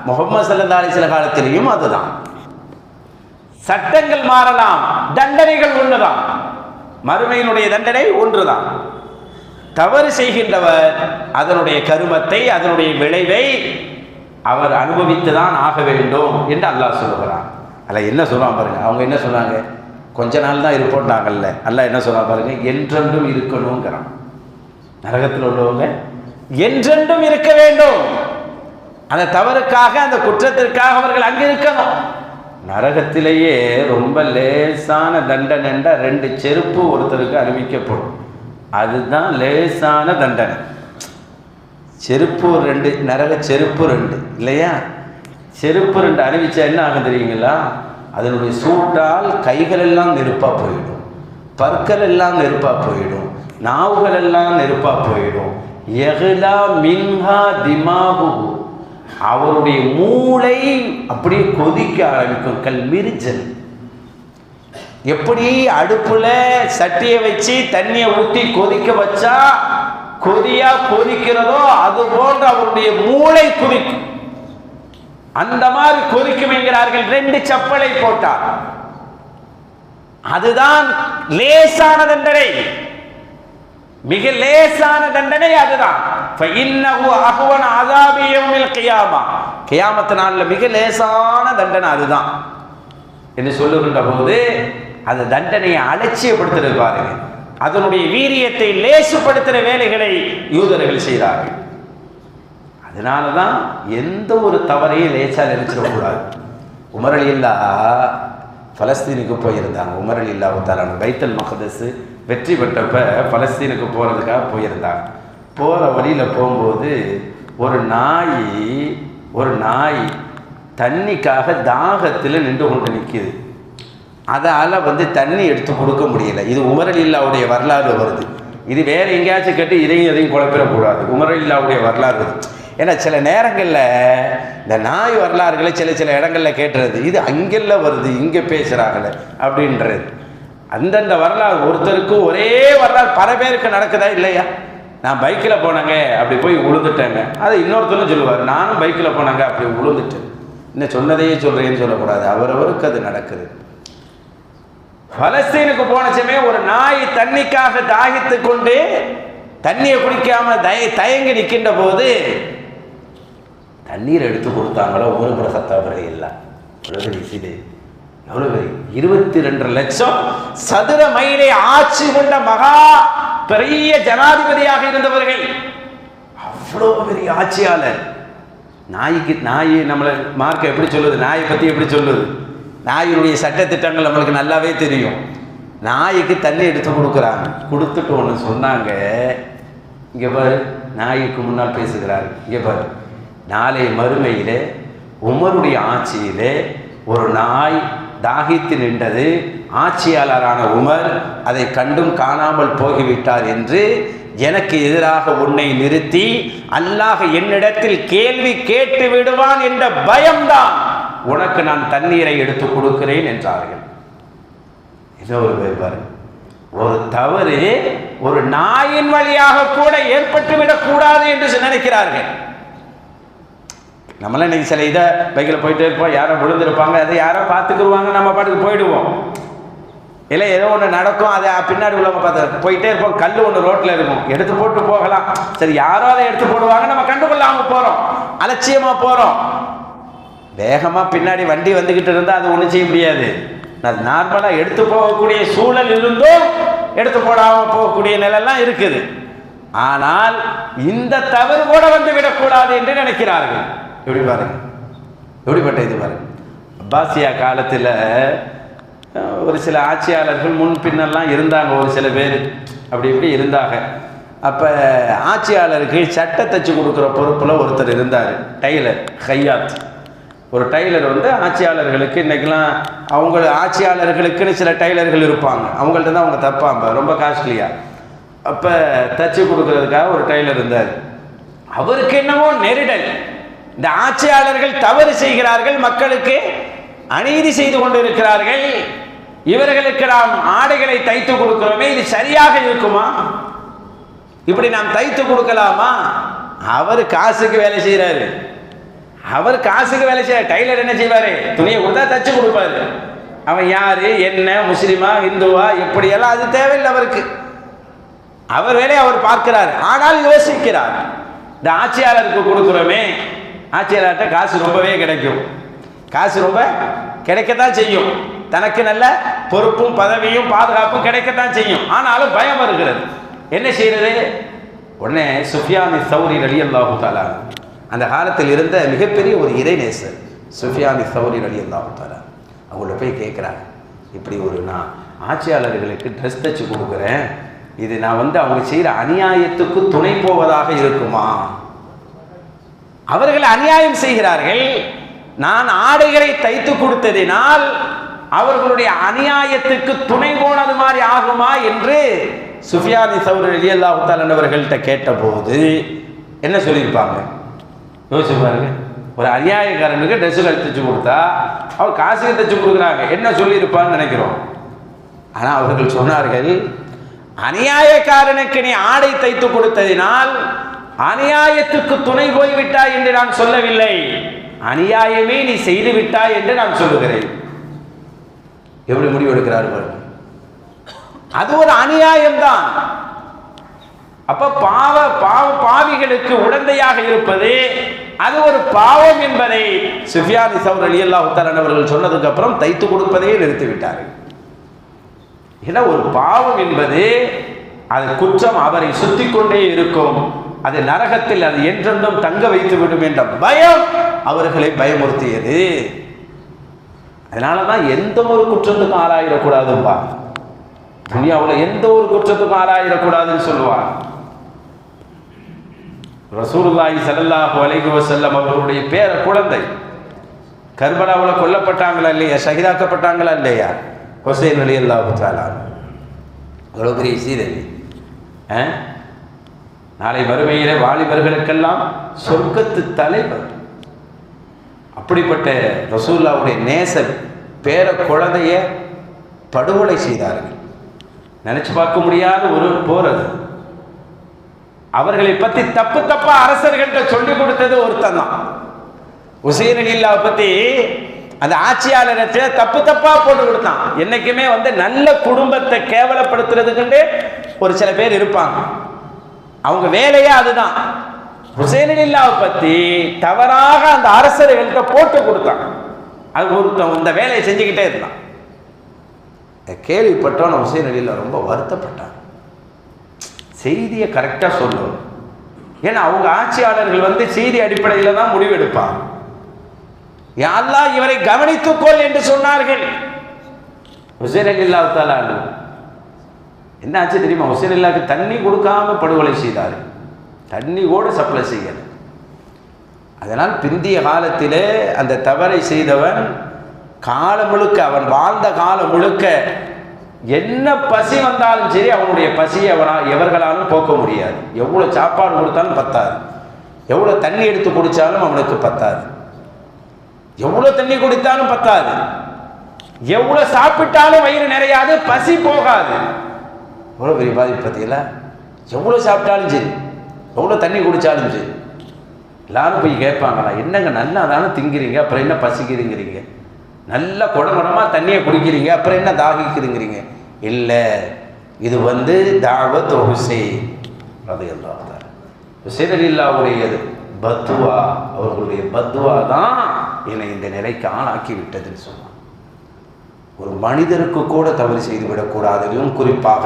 முஹம்மது ஸல்லல்லாஹு அலைஹி வஸல்லம் காலத்திலேயும் அதுதான். சட்டங்கள் மாறலாம், தண்டனைகள் ஒன்றுதான். மறுமையினுடைய தண்டனை ஒன்றுதான். தவறு செய்கின்றவர் அதனுடைய கருமத்தை, அதனுடைய விளைவை அவர் அனுபவித்துதான் ஆக வேண்டும் என்று அல்லாஹ் சொல்லுகிறான். அல்ல என்ன சொல்லுவான் பாருங்க. அவங்க என்ன சொன்னாங்க? கொஞ்ச நாள் தான் இருப்போம்னாங்கல்ல. அல்லாஹ் என்ன சொல்லுவான் பாருங்க, என்றென்றும் இருக்கணுங்கிறான். நரகத்தில் உள்ளவங்க என்றென்றும் இருக்க வேண்டும். அந்த தவறுக்காக, அந்த குற்றத்திற்காக அவர்கள் அங்கே இருக்கணும். நரகத்திலேயே ரொம்ப லேசான தண்டனை, 2 செருப்பு ஒருத்தருக்கு அறிவிக்கப்படும். அதுதான் லேசான தண்டனை. செருப்பு 2, நரக செருப்பு 2 இல்லையா? செருப்பு 2 அறிவிச்சா என்ன ஆகும் தெரியுங்களா? அதனுடைய சூட்டால் கைகள் எல்லாம் நெருப்பா போயிடும், பற்கள் எல்லாம் நெருப்பா போயிடும், நாவுகள் எல்லாம் நெருப்பா போயிடும். யஹ்லா மின்ஹா திமாஹு, அவருடைய மூளை அப்படியே கொதிக்க ஆரம்பிக்கும். கல் மிரிஜல், எப்படி அடுப்புல சட்டியை வச்சு தண்ணியை ஊற்றி கொதிக்க வச்சா கொதியா கொதிக்கிறதோ அது போன்று அவருடைய மூளை கொதிக்கும். அந்த மாதிரி கொதிக்கும் என்கிறார்கள். 2 சப்பலை போட்டார். அதுதான் லேசான தண்டனை, மிக லேசான தண்டனை அதுதான். கியாமத் நாள்ல மிக லேசான தண்டனை அதுதான் என்று சொல்லுகின்ற போது அந்த தண்டனையை அலட்சியப்படுத்துறது பாருங்க. அதனுடைய வீரியத்தை லேசுப்படுத்துகிற வேலைகளை யூதர்கள் செய்தார்கள். அதனாலதான் எந்த ஒரு தவறையும் லேசா நினைச்சிடக்கூடாது. உமர் ரலியல்லாஹு பலஸ்தீனுக்கு போயிருந்தாங்க. உமர் ரலியல்லாஹு பைத்துல் மக்தஸ் வெற்றி பெற்றப்ப பலஸ்தீனுக்கு போறதுக்காக போயிருந்தாங்க. போற வழியில போகும்போது ஒரு நாய் தண்ணிக்காக தாகத்தில் நின்று கொண்டு நிற்கிது. அதால் தண்ணி எடுத்து கொடுக்க முடியல. இது உமர் ரலியல்லாஹுடைய வரலாறு வருது. இது வேற எங்கேயாச்சும் கேட்டு இதையும் குழப்பிடக்கூடாது. உமர் ரலியல்லாஹுடைய வரலாறு வருது. ஏன்னா சில நேரங்களில் இந்த நாய் வரலாறுகளை சில இடங்களில் கேட்டுறது, இது அங்கெல்லாம் வருது, இங்கே பேசுகிறாங்களே அப்படின்றது. அந்தந்த வரலாறு ஒருத்தருக்கும் ஒரே வரலாறு பல பேருக்கு நடக்குதா இல்லையா? நான் பைக்கில் போனேங்க, அப்படி போய் உழுந்துட்டேங்க. அதை இன்னொருத்தரும் சொல்லுவார், நானும் பைக்கில் போனேங்க, அப்படி உழுந்துட்டேன். இன்னும் சொன்னதையே சொல்கிறேன்னு சொல்லக்கூடாது, அவரவருக்கு அது நடக்குது. பலஸ்தீனுக்கு போனச்சுமே ஒரு நாய் தண்ணிக்காக தாகித்து கொண்டு தண்ணியை குடிக்காம தயங்கி நிற்கின்ற போது தண்ணீர் எடுத்து கொடுத்தாங்களோ ஒரு பிரசத்தவர்கள் இல்லை. எவ்வளவு 22 லட்சம் சதுர மைலை ஆட்சி கொண்ட மகா பெரிய ஜனாதிபதியாக இருந்தவர்கள், அவ்வளவு பெரிய ஆட்சியாளர். நாய் நம்மளை மார்க்க எப்படி சொல்லுது, நாயை பற்றி எப்படி சொல்லுது, நாயினுடைய சட்டத்திட்டங்கள் நம்மளுக்கு நல்லாவே தெரியும். நாய்க்கு தண்ணி எடுத்து கொடுக்குறாங்க. கொடுத்துட்டு ஒன்று சொன்னாங்க, இங்கே பாரு, நாய்க்கு முன்னால் பேசுகிறார், இங்கே பாரு, நாளை மறுமையிலே உமருடைய ஆட்சியிலே ஒரு நாய் தாகித்து நின்றது, ஆட்சியாளரான உமர் அதை கண்டும் காணாமல் போய்விட்டார் என்று எனக்கு எதிராக உன்னை நிறுத்தி அல்லாஹ் என்னிடத்தில் கேள்வி கேட்டு விடுவான் என்ற பயம்தான் உனக்கு நான் தண்ணீரை எடுத்து கொடுக்கிறேன் என்றார்கள். ஒரு தவறு ஒரு நாயின் வழியாக கூட ஏற்பட்டுவிடக் கூடாது என்று நினைக்கிறார்கள். நம்மளாம் இன்னைக்கு சில இதை பைக்கில் போயிட்டே இருப்போம், யாரோ விழுந்திருப்பாங்க, அதை யாரோ பார்த்துக்குருவாங்க, நம்ம பாட்டுக்கு போயிடுவோம். இல்லை ஏதோ ஒன்று நடக்கும், அதை பின்னாடி உள்ளவங்க பார்த்து போயிட்டே இருப்போம். கல் ஒன்று ரோட்டில் இருக்கும், எடுத்து போட்டு போகலாம், சரி யாரோ அதை எடுத்து போடுவாங்க, நம்ம கண்டுகொள்ளாமல் போகிறோம், அலட்சியமாக போகிறோம். வேகமாக பின்னாடி வண்டி வந்துக்கிட்டு இருந்தால் அது ஒன்றும் செய்ய முடியாது. அது நார்மலாக எடுத்து போகக்கூடிய சூழல் இருந்தும் எடுத்து போடாமல் போகக்கூடிய நிலையெல்லாம் இருக்குது. ஆனால் இந்த தவறு கூட வந்து விடக்கூடாது என்று நினைக்கிறார்கள். எப்படி பாருங்க, எப்படிப்பட்ட இது பாருங்க. அப்பாசியா காலத்தில் ஒரு சில ஆட்சியாளர்கள் முன் பின்னெல்லாம் இருந்தாங்க, ஒரு சில பேர் அப்படி இப்படி இருந்தாங்க. அப்போ ஆட்சியாளருக்கு சட்டை தச்சு கொடுக்குற பொறுப்பில் ஒருத்தர் இருந்தார், டைலர், ஹையாத். ஒரு டைலர் வந்து ஆட்சியாளர்களுக்கு இன்றைக்கெலாம் அவங்க ஆட்சியாளர்களுக்குன்னு சில டைலர்கள் இருப்பாங்க, அவங்கள்ட்ட தான் அவங்க தப்பாங்க, ரொம்ப காஸ்ட்லியாக. அப்போ தச்சு கொடுக்கறதுக்காக ஒரு டைலர் இருந்தார். அவருக்கு என்னவோ நெருடல், இந்த ஆட்சியாளர்கள் தவறு செய்கிறார்கள், மக்களுக்கு அநீதி செய்து கொண்டிருக்கிறார்கள், இவர்களுக்கு நாம் ஆடைகளை தைத்து கொடுக்கிறோமே, இது சரியாக இருக்குமா, இப்படி நாம் தைத்து கொடுக்கலாமா? அவர் காசுக்கு வேலை செய்கிறாரு, அவர் காசுக்கு வேலை செய்ய, டைலர் என்ன செய்வாரு, துணியை கொடுத்தா தச்சு கொடுப்பாரு. அவன் யாரு, என்ன, முஸ்லிமா, இந்துவா, எப்படியெல்லாம் அது தேவையில்லை அவருக்கு. அவர் வேலையை அவர் பார்க்கிறார். ஆனால் யோசிக்கிறார், இந்த ஆட்சியாளருக்கு கொடுக்குறோமே, ஆட்சியாளர்கிட்ட காசு ரொம்பவே கிடைக்கும், காசு ரொம்ப கிடைக்கத்தான் செய்யும், தனக்கு நல்ல பொறுப்பும் பதவியும் பாதுகாப்பும் கிடைக்கத்தான் செய்யும். ஆனாலும் பயம் வருகிறது, என்ன செய்யறது? உடனே சுஃபியான் சௌரி ரலியல்லாஹு தஆலா, அந்த காலத்தில் இருந்த மிகப்பெரிய ஒரு இறைநேசர் சுஃபியான் சௌரி ரலியல்லாஹு தஆலா, அவங்கள போய் கேட்குறாங்க, இப்படி ஒரு நான் ஆட்சியாளர்களுக்கு ட்ரெஸ் தச்சு கொடுக்குறேன், இது நான் வந்து அவங்க செய்கிற அநியாயத்துக்கு துணை போவதாக இருக்குமா? அவர்கள் அநியாயம் செய்கிறார்கள், நான் ஆடைகளை தைத்து கொடுத்ததினால் அவர்களுடைய அநியாயத்துக்கு துணை போனது மாதிரி ஆகுமா என்று சுஃபியான் சௌரி ரலியல்லாஹு தஆலா அவர்கள்ட்ட கேட்டபோது என்ன சொல்லியிருப்பாங்க யோசிச்சு பாருங்க. ஒரு அநியாயக்காரனுக்கு ட்ரெஸ்ஸுகள் தைச்சு கொடுத்தா அவர் காசுக்கு தைச்சு கொடுக்குறாங்க, என்ன சொல்லியிருப்பான்னு நினைக்கிறோம். ஆனால் அவர்கள் சொன்னார்கள், அநியாயக்காரனுக்கு நீ ஆடை தைத்து கொடுத்ததினால் அநியாயத்துக்கு துணை போய்விட்டாய் என்று நான் சொல்லவில்லை, அநியாயமே நீ செய்து விட்டாய் என்று நான் சொல்லுகிறேன். எப்படி முடிவு எடுக்கிறார்கள்? அது ஒரு அநியாயம்தான். அப்ப பாவிகளுக்கு உடந்தையாக இருப்பது அது ஒரு பாவம் என்பதை சுஃபியான் சௌரி ரலியல்லாஹு தஆலா அவர்கள் சொன்னதுக்கு அப்புறம் தைத்து கொடுப்பதையே நிறுத்திவிட்டார்கள். ஏன்னா ஒரு பாவம் என்பது அது குற்றம் அவரை சுத்தி கொண்டே இருக்கும், அது நரகத்தில் அது என்றென்றும் தங்க வைத்து விடும் என்ற பயம் அவர்களை பயமுறுத்தியது. அதனாலதான் எந்த ஒரு குற்றத்துக்கும் ஆளாயிடக்கூடாதுப்பா, துனியாவில் எந்த ஒரு குற்றத்துக்கும் ஆளாயிடக்கூடாதுன்னு சொல்லுவார். ரசூலுல்லாஹி ஸல்லல்லாஹு அலைஹி வஸல்லம் அவர்களுடைய பேர குழந்தை கர்பலாவில் கொல்லப்பட்டாங்களா இல்லையா, ஷஹீதாக்கப்பட்டாங்களா இல்லையா, ஹுசைன் ரலியல்லாஹு தஆலா, அவ்வளோ பெரிய சீதேவி. நாளை மறுமையிலே வாலிபர்களுக்கெல்லாம் சொர்க்கத்து தலைவர். அப்படிப்பட்ட ரசூலுல்லாஹ்வுடைய நேச பேர குழந்தைய படுகொலை செய்தார்கள். நினைச்சு பார்க்க முடியாத ஒரு போர் அது. அவர்களை பற்றி தப்பு தப்பா அரசர்கள்ட்ட சொல்லிக் கொடுத்தது ஒருத்தன் தான். ஹுசைன் ரலியல்லாஹு பத்தி அந்த ஆட்சியாளரை தப்பு தப்பா போட்டு கொடுத்தான். என்னைக்குமே வந்து நல்ல குடும்பத்தை கேவலப்படுத்துறதுக்கு ஒரு சில பேர் இருப்பாங்க, அவங்க வேலையே அதுதான். ஹுசைன் ரலியல்லாஹு பத்தி தவறாக அந்த அரசர்கள்ட்ட போட்டு கொடுத்தான். அது ஒருத்தன் இந்த வேலையை செஞ்சுக்கிட்டே இருந்தான். கேள்விப்பட்டோன்னு ஹுசைன் ரலியல்லாஹு ரொம்ப வருத்தப்பட்டான். செய்தியை கரெக்டாக சொல்லணும், ஏன்னா அவங்க ஆட்சியாளர்கள் செய்தி அடிப்படையில் தான் முடிவெடுப்பாங்க. யா அல்லாஹ் இவரை கவனித்துக்கொள் என்று சொன்னார்கள். ஹுசைன் ரலியல்லாஹு தஆலா என்ன ஆச்சு தெரியுமா? ஹுசைன் ரலியல்லாஹுக்கு தண்ணி கொடுக்காம படுகொலை செய்தார். தண்ணி கூட சப்ளை செய்யல. அதனால் பிந்திய காலத்திலே அந்த தவறை செய்தவன் காலம் முழுக்க, அவன் வாழ்ந்த காலம் முழுக்க என்ன பசி வந்தாலும் சரி அவனுடைய பசியை எவர்களாலும் போக்க முடியாது. எவ்வளோ சாப்பாடு கொடுத்தாலும் பத்தாது, எவ்வளோ தண்ணி எடுத்து குடித்தாலும் அவனுக்கு பத்தாது, எவ்வளோ தண்ணி குடித்தாலும் பத்தாது, எவ்வளோ சாப்பிட்டாலும் வயிறு நிறையாது, பசி போகாது. எவ்வளோ பெரிய பாதிப்பு பார்த்தீங்களா? எவ்வளோ சாப்பிட்டாலும் சரி, எவ்வளோ தண்ணி குடித்தாலும் சரி, எல்லாரும் போய் கேட்பாங்களா, என்னங்க நல்லா தானே திங்கிறீங்க, அப்புறம் என்ன பசிக்கிறீங்கிறீங்க, நல்லா குடகுடமாக தண்ணியை குடிக்கிறீங்க, அப்புறம் என்ன தாகிக்கிறீங்கிறீங்க. இல்லை, இது தாவத் ஹுசைன் ரலியல்லாஹு தஆலா, ஹுசைன் ரலியல்லாஹுடைய பத்வா, அவர்களுடைய பத்வா தான் என்னை இந்த நிலைக்கு ஆளாக்கி விட்டதுன்னு சொன்னான். ஒரு மனிதருக்கு கூட தவறு செய்துவிடக்கூடாதும், குறிப்பாக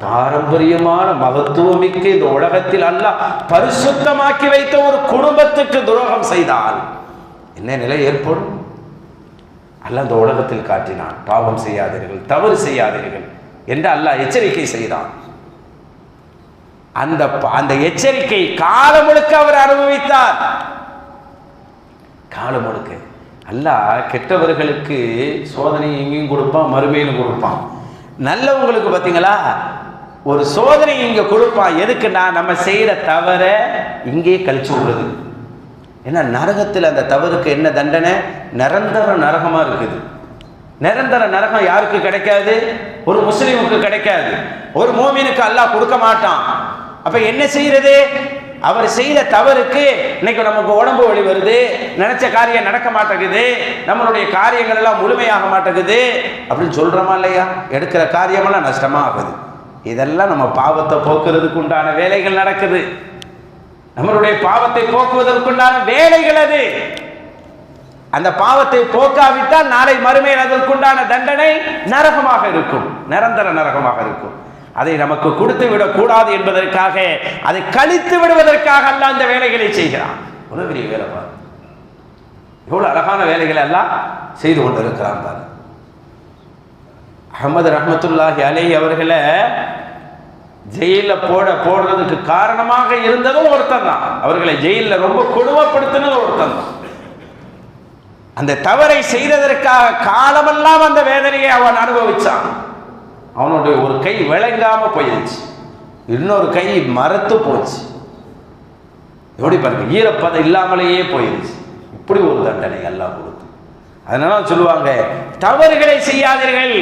பாரம்பரியமான மகத்துவமிக்க இந்த உலகத்தில் அல்லாஹ் பரிசுத்தமாக்கி வைத்த ஒரு குடும்பத்துக்கு துரோகம் செய்தால் என்ன நிலை ஏற்படும்? அல்லாஹ் இந்த உலகத்தில் காட்டினான், பாவம் செய்யாதீர்கள், தவறு செய்யாதீர்கள் என்று அல்லாஹ் எச்சரிக்கை செய்தான். அந்த எச்சரிக்கை காலம் முழுக்க அவர் அனுபவித்தார். காலம் முழுக்க அல்லாஹ் கெட்டவர்களுக்கு சோதனை எங்கேயும் கொடுப்பான், மறுமையிலும் கொடுப்பான். நல்லவங்களுக்கு பார்த்தீங்களா ஒரு சோதனை இங்கே கொடுப்பான். எதுக்குன்னா நம்ம செய்கிற தவறை இங்கே கழிச்சு விடுறது. ஏன்னா நரகத்தில் அந்த தவறுக்கு என்ன தண்டனை? நிரந்தர நரகமாக இருக்குது. நிரந்தர நரகம் யாருக்கு கிடைக்காது? ஒரு முஸ்லீமுக்கு கிடைக்காது, ஒரு மோமினுக்கு அல்லாஹ் கொடுக்க மாட்டான். அப்ப என்ன செய்யறது? அவர் செய்த தவறுக்கு இன்னைக்கு நமக்கு உடம்பு வலி வருது, நினைச்ச காரியம் நடக்க மாட்டேங்குது, நம்மளுடைய காரியங்கள் எல்லாம் முழுமையாக மாட்டேங்குது அப்படின்னு சொல்றோமா இல்லையா? எடுக்கிற காரியமெல்லாம் நஷ்டமா ஆகுது. இதெல்லாம் நம்ம பாவத்தை போக்குறதுக்கு உண்டான வேலைகள் நடக்குது. நம்மளுடைய பாவத்தை போக்குவதற்குண்டான வேலைகள் அது. அந்த பாவத்தை போக்காவிட்டால் நாளை மறுமையில் அதற்குண்டான தண்டனை நரகமாக இருக்கும், நிரந்தர நரகமாக இருக்கும். அதை நமக்கு கொடுத்து விடக்கூடாது என்பதற்காக, அதை கழித்து விடுவதற்காக அல்லாஹ் அந்த வேலைகளை செய்கிறான். ஒரு பெரிய வேலை பாரு, எவ்வளவு அழகான வேலைகளை எல்லாம் செய்து கொண்டிருக்கிறான் பாரு. அஹ்மது ரஹ்மத்துல்லாஹி அலைஹி அவர்களை ஜெயிலில் போடுறதுக்கு காரணமாக இருந்ததும் ஒருத்தன் தான். அவர்களை ஜெயிலில் ரொம்ப கொடுமைப்படுத்தினது ஒருத்தன் தான். அந்த தவறை செய்ததற்காக காலமெல்லாம் அந்த வேதனையை அவன் அனுபவிச்சான். அவனுடைய ஒரு கை விளங்காம போயிடுச்சு, இன்னொரு கை மரத்து போச்சு. எப்படி பாருங்க, ஈரப்பதம் இல்லாமலேயே போயிடுச்சு. இப்படி ஒரு தண்டனை எல்லாம் கொடுத்து. அதனால சொல்லுவாங்க, தவறுகளை செய்யாதீர்கள்,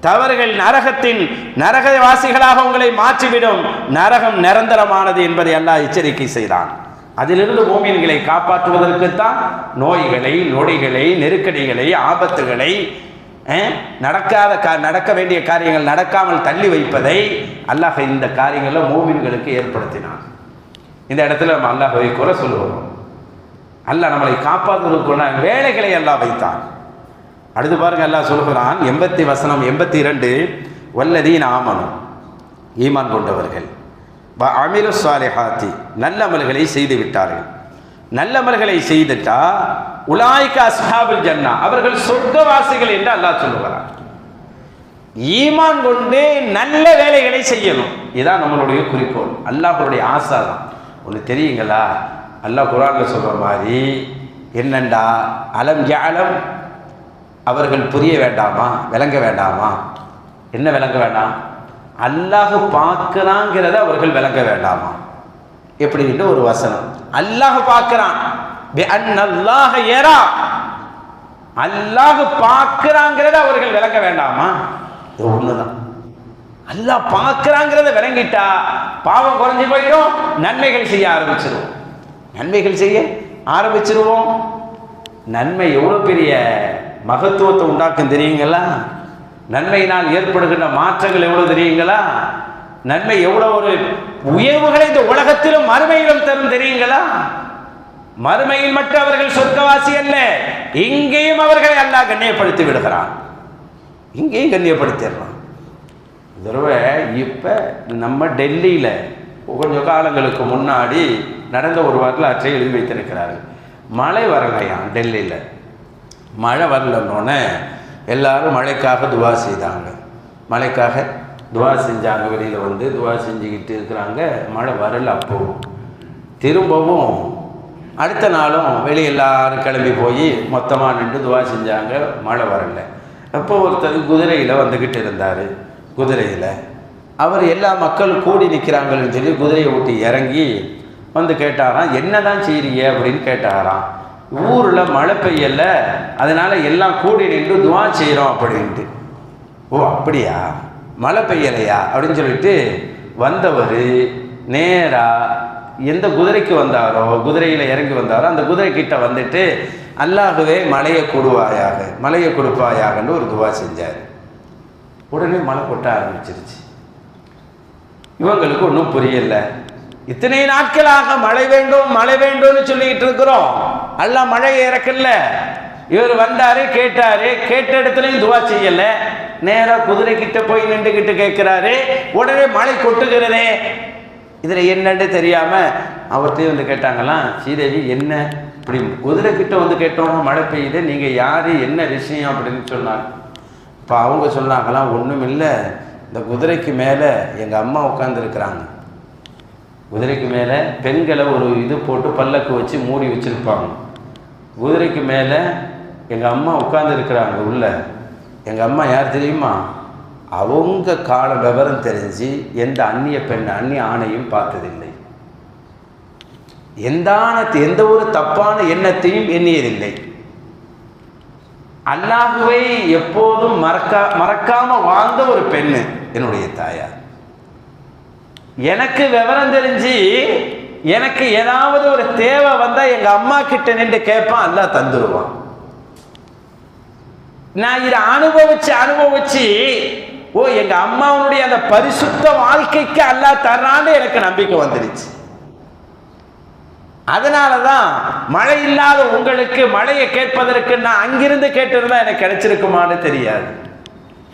தவறுகள் நரகவாசிகளாக உங்களை மாற்றிவிடும், நரகம் நிரந்தரமானது என்பதை அல்லாஹ் எச்சரிக்கை செய்தான். அதிலிருந்து மோமின்களை காப்பாற்றுவதற்குத்தான் நோய்களை, நொடிகளை, நெருக்கடிகளை, ஆபத்துகளை, நடக்க வேண்டிய காரியங்கள் நடக்காமல் தள்ளி வைப்பதை அல்லாஹ் இந்த காரியங்களில் மோமின்களுக்கு ஏற்படுத்தினான். இந்த இடத்துல நம்ம அல்லாஹ்வை குறை சொல்லுவோம். அல்லாஹ் நம்மளை காப்பாற்றுவதற்குள்ள வேலைகளை அல்லாஹ் வைத்தான். அடுத்து பாருங்க, அல்லாஹ் சொல்லுகிறான் 82 வல்லதீன ஆமனு, ஈமான் கொண்டவர்கள், அமிலு ஸாலிஹாத்தி, நல்லமல்களை செய்து விட்டார்கள். நல்லமல்களை செய்துட்டா உலாய்க அஸ்ஹாபுல் ஜன்னா, அவர்கள் சொர்க்கவாசிகள் என்று அல்லாஹ் சொல்லுகிறார். ஈமான் கொண்டு நல்ல வேலைகளை செய்யணும், இதுதான் நம்மளுடைய குறிக்கோள், அல்லாஹ்வுடைய ஆசை தான். ஒன்று தெரியுங்களா, அல்லாஹ் குர்ஆன்ல சொல்ற மாதிரி என்னண்டா, அலம் யஅலம், அவர்கள் புரிய வேண்டாமா, விளங்க வேண்டாமா? என்ன விளங்க வேண்டாம்? அல்லாஹ் பார்க்கிறாங்கிறத அவர்கள் விளங்க வேண்டாமா? எப்படின்னு ஒரு வசனம், அல்லாஹ் பார்க்கிறான், அல்லாஹ் பார்க்கிறாங்கிறத அவர்கள் விளங்க வேண்டாமா? இது ஒண்ணுதான். அல்லாஹ் பார்க்கிறாங்கிறத விளங்கிட்டா பாவம் குறைஞ்சு போயிடும், நன்மைகள் செய்ய ஆரம்பிச்சிருவோம். நன்மைகள் செய்ய ஆரம்பிச்சிருவோம். நன்மை எவ்வளவு பெரிய மகத்துவத்தை உண்டாக்கும் தெரியுங்களா? நன்மையினால் ஏற்படுகின்ற மாற்றங்கள் எவ்வளவு தெரியுங்களா? நன்மை எவ்வளவு ஒரு உயர்வுகளை இந்த உலகத்திலும் மறுமையிலும் தரும் தெரியுங்களா? மறுமையில் மட்டும் அவர்கள் சொர்க்கவாசி அல்ல, இங்கேயும் அவர்களை அல்லாஹ் கண்ணியப்படுத்தி விடுகிறான். இங்கேயும் கண்ணியப்படுத்திடுறான். தடவை இப்ப நம்ம டெல்லியில கொஞ்சம் காலங்களுக்கு முன்னாடி நடந்த ஒரு வரலாற்றை எழுதி வைத்திருக்கிறார்கள். மழை வரலையாம் டெல்லியில். மழை வரலன்னொன்னே எல்லாரும் மழைக்காக துவா செய்தாங்க. மழைக்காக துவா செஞ்சாங்க. வெளியில் வந்து துவா செஞ்சுக்கிட்டு இருக்கிறாங்க. மழை வரல. அப்போ திரும்பவும் அடுத்த நாளும் வெளியே எல்லாரும் கிளம்பி போய் மொத்தமாக நின்று துவா செஞ்சாங்க. மழை வரல. அப்போ ஒருத்தர் குதிரையில் வந்துக்கிட்டு இருந்தார். குதிரையில் அவர் எல்லா மக்களும் கூடி நிற்கிறாங்கன்னு சொல்லி குதிரையை ஓட்டி இறங்கி வந்து கேட்டாராம், என்ன தான் செய்கிறீங்க அப்படின்னு கேட்டாராம். ஊரில் மழை பெய்யல, அதனால் எல்லாம் கூடி நின்று துவா செய்கிறோம் அப்படின்ட்டு. ஓ அப்படியா, மழை பெய்யலையா அப்படின்னு சொல்லிட்டு வந்தவர் நேராக எந்த குதிரைக்கு வந்தாரோ, குதிரையில் இறங்கி வந்தாரோ அந்த குதிரைக்கிட்ட வந்துட்டு அல்லாஹ்வே மழையை கொடுவாயாக, மழையை கொடுப்பாயாகன்னு ஒரு துவா செஞ்சார். உடனே மழை கொட்ட ஆரம்பிச்சிருச்சு. இவங்களுக்கு ஒன்றும் புரியல. இத்தனை நாட்களாக மழை வேண்டும் மழை வேண்டும்னு சொல்லிக்கிட்டு இருக்கிறோம், அல்லாஹ் மழையை இறக்கல. இவர் வந்தாரு, கேட்டாரு, கேட்ட இடத்துலையும் துவா செய்யல. நேராக குதிரை கிட்ட போய் நின்றுக்கிட்டு கேட்கிறாரு, உடனே மழை கொட்டுகிறதே. இதில் என்னன்னு தெரியாம அவர்கிட்டயும் வந்து கேட்டாங்களாம், ஸ்ரீதேவி என்ன இப்படி குதிரை கிட்ட வந்து கேட்டோம்னா மழை பெய்யுது, நீங்க யாரு, என்ன விஷயம் அப்படின்னு சொன்னாங்க. இப்போ அவங்க சொன்னாங்களாம், ஒன்றும் இல்லை, இந்த குதிரைக்கு மேலே எங்கள் அம்மா உட்காந்துருக்குறாங்க. குதிரைக்கு மேலே பெண்களை ஒரு இது போட்டு பல்லக்கு வச்சு மூடி வச்சுருப்பாங்க. குதிரைக்கு மேலே எங்கள் அம்மா உட்காந்துருக்குறாங்க உள்ள. எங்கள் அம்மா யார் தெரியுமா? அவங்க கால விவரம் தெரிஞ்சு எந்த அந்நிய பெண் அந்நிய ஆணையும் பார்த்ததில்லை, எந்த ஒரு தப்பான எண்ணத்தையும் எண்ணியதில்லை. அல்லாஹ்வை எப்போதும் மறக்காம வாழ்ந்த ஒரு பெண்ணு என்னுடைய தாயார். எனக்கு விவரம் தெரிஞ்சு எனக்கு ஏதாவது ஒரு தேவை வந்தா எங்க அம்மா கிட்ட நின்று கேட்பான், அல்லாஹ் தந்துருவான். நான் இதை அனுபவிச்சு ஓ எங்க அம்மாவுடைய அந்த பரிசுத்த வாழ்க்கைக்கு அல்லாஹ் தர்றான்னு எனக்கு நம்பிக்கை வந்துடுச்சு. அதனாலதான் மழை இல்லாத உங்களுக்கு மழையை கேட்பதற்கு நான் அங்கிருந்து கேட்டிருந்தா எனக்கு கிடைச்சிருக்குமான்னு தெரியாது.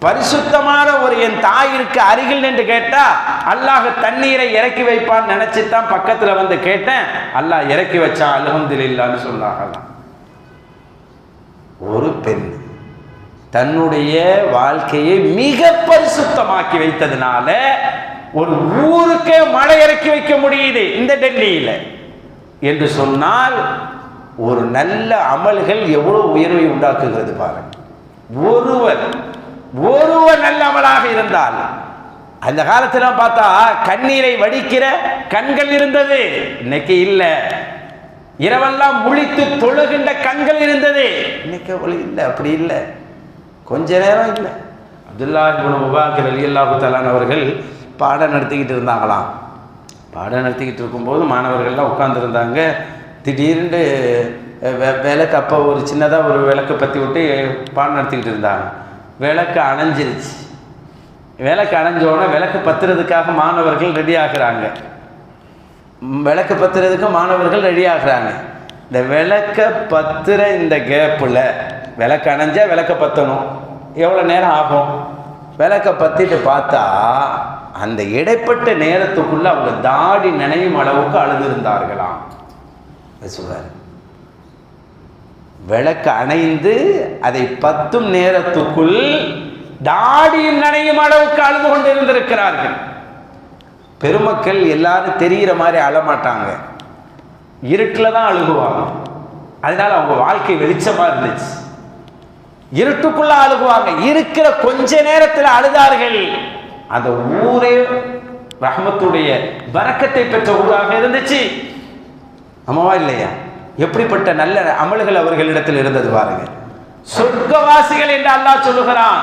பரிசுத்தமான ஒரு என் தாயிற்கு அருகில் நின்று கேட்டா அல்லாஹ் தண்ணீரை இறக்கி வைப்பான்னு நினைச்சுதான் பக்கத்துல வந்து கேட்டேன். அல்லாஹ் இறக்கி வச்சான், அல்ஹம்துலில்லாஹ்னு சொன்னாங்களாம். ஒரு பெண் தன்னுடைய வாழ்க்கையை மிக பரிசுத்தமாக்கி வைத்ததுனால ஒரு ஊருக்கே மழை இறக்கி வைக்க முடியுது இந்த டெல்லியில என்று சொன்னால் ஒரு நல்ல அமல்கள் எவ்வளவு உயர்வை உண்டாக்குகிறது பாருங்க. ஒருவர் நல்ல அமலாக இருந்தால், அந்த காலத்துல பார்த்தா கண்ணீரை வடிக்கிற கண்கள் இருந்தது, இன்னைக்கு இல்ல. இரவெல்லாம் முழித்து தொழுகின்ற கண்கள் இருந்தது, இன்னைக்கு இல்லை, அப்படி இல்லை, கொஞ்ச நேரம் இல்லை. அப்துல்லா இப்னு முபாரக் ரலியல்லாஹு தஆலா அவர்கள் பாடம் நடத்திக்கிட்டு இருந்தாங்களாம். பாடம் நடத்திக்கிட்டு இருக்கும்போது மாணவர்கள்லாம் உட்காந்துருந்தாங்க. திடீர்னு விளக்கு, அப்போ ஒரு சின்னதாக ஒரு விளக்கை பற்றி விட்டு பாடம் நடத்திக்கிட்டு இருந்தாங்க. விளக்கு அணைஞ்சிருச்சு. விளக்கு அணைஞ்சோடனே விளக்கு பத்துறதுக்காக மாணவர்கள் ரெடி ஆகுறாங்க. விளக்கு பத்துறதுக்கு மாணவர்கள் ரெடி ஆகுறாங்க. இந்த விளக்கை பத்துற இந்த கேப்பில் விளக்கு அணைஞ்சா விளக்கை பற்றணும், எவ்வளோ நேரம் ஆகும்? விளக்கை பற்றிட்டு பார்த்தா அந்த இடைப்பட்ட நேரத்துக்குள்ள அவங்க தாடி நினையும் அளவுக்கு அழுதிருந்தார்களாம். சொல்றாரு, விளக்கு அணைந்து அதை பத்தும் நேரத்துக்குள் தாடியும் நினையும் அளவுக்கு அழுது கொண்டு இருந்திருக்கிறார்கள். பெருமக்கள் எல்லாரும் தெரிகிற மாதிரி அழமாட்டாங்க, இருட்டில் தான் அழுகுவாங்க. அதனால அவங்க வாழ்க்கை வெளிச்சமா இருந்துச்சு. இருட்டுக்குள்ள அழுகுவாங்க, இருக்கிற கொஞ்ச நேரத்தில் அழுதார்கள். அந்த ஊரே ரஹ்மத்துடைய பரக்கத்தை பெற்ற ஊராக இருந்துச்சு. ஆமாவா இல்லையா? எப்படிப்பட்ட நல்ல அமல்கள் அவர்களிடத்தில் இருந்தது பாருங்க. சொர்க்கவாசிகள் என்று அல்லாஹ் சொல்லுகிறான்.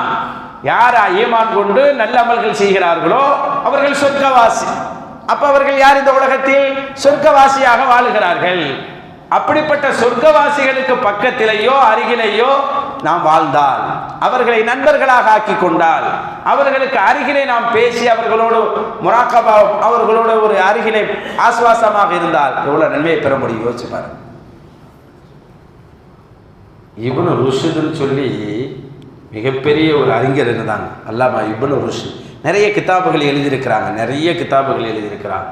யார் ஈமான் கொண்டு நல்ல அமல்கள் செய்கிறார்களோ அவர்கள் சொர்க்கவாசி. அப்ப அவர்கள் யார்? இந்த உலகத்தில் சொர்க்கவாசியாக வாழுகிறார்கள். அப்படிப்பட்ட சொர்க்கவாசிகளுக்கு பக்கத்திலேயோ அருகிலேயோ நாம் வாழ்ந்தால், அவர்களை நண்பர்களாக ஆக்கி கொண்டால், அவர்களுக்கு அருகிலே நாம் பேசி அவர்களோடு முராக்கபா, அவர்களோட ஒரு அருகிலே ஆஸ்வாசமாக இருந்தால் எவ்வளவு நன்மையை பெற முடியும் யோசிச்சு பாருங்க. இப்னு ருஷ்துன்னு சொல்லி மிகப்பெரிய ஒரு அறிஞர் இருந்தாங்க, அல்லாமா இப்னு ருஷ்த். நிறைய கிதாபுகள் எழுதியிருக்கிறாங்க, நிறைய கிதாபுகள் எழுதியிருக்கிறாங்க.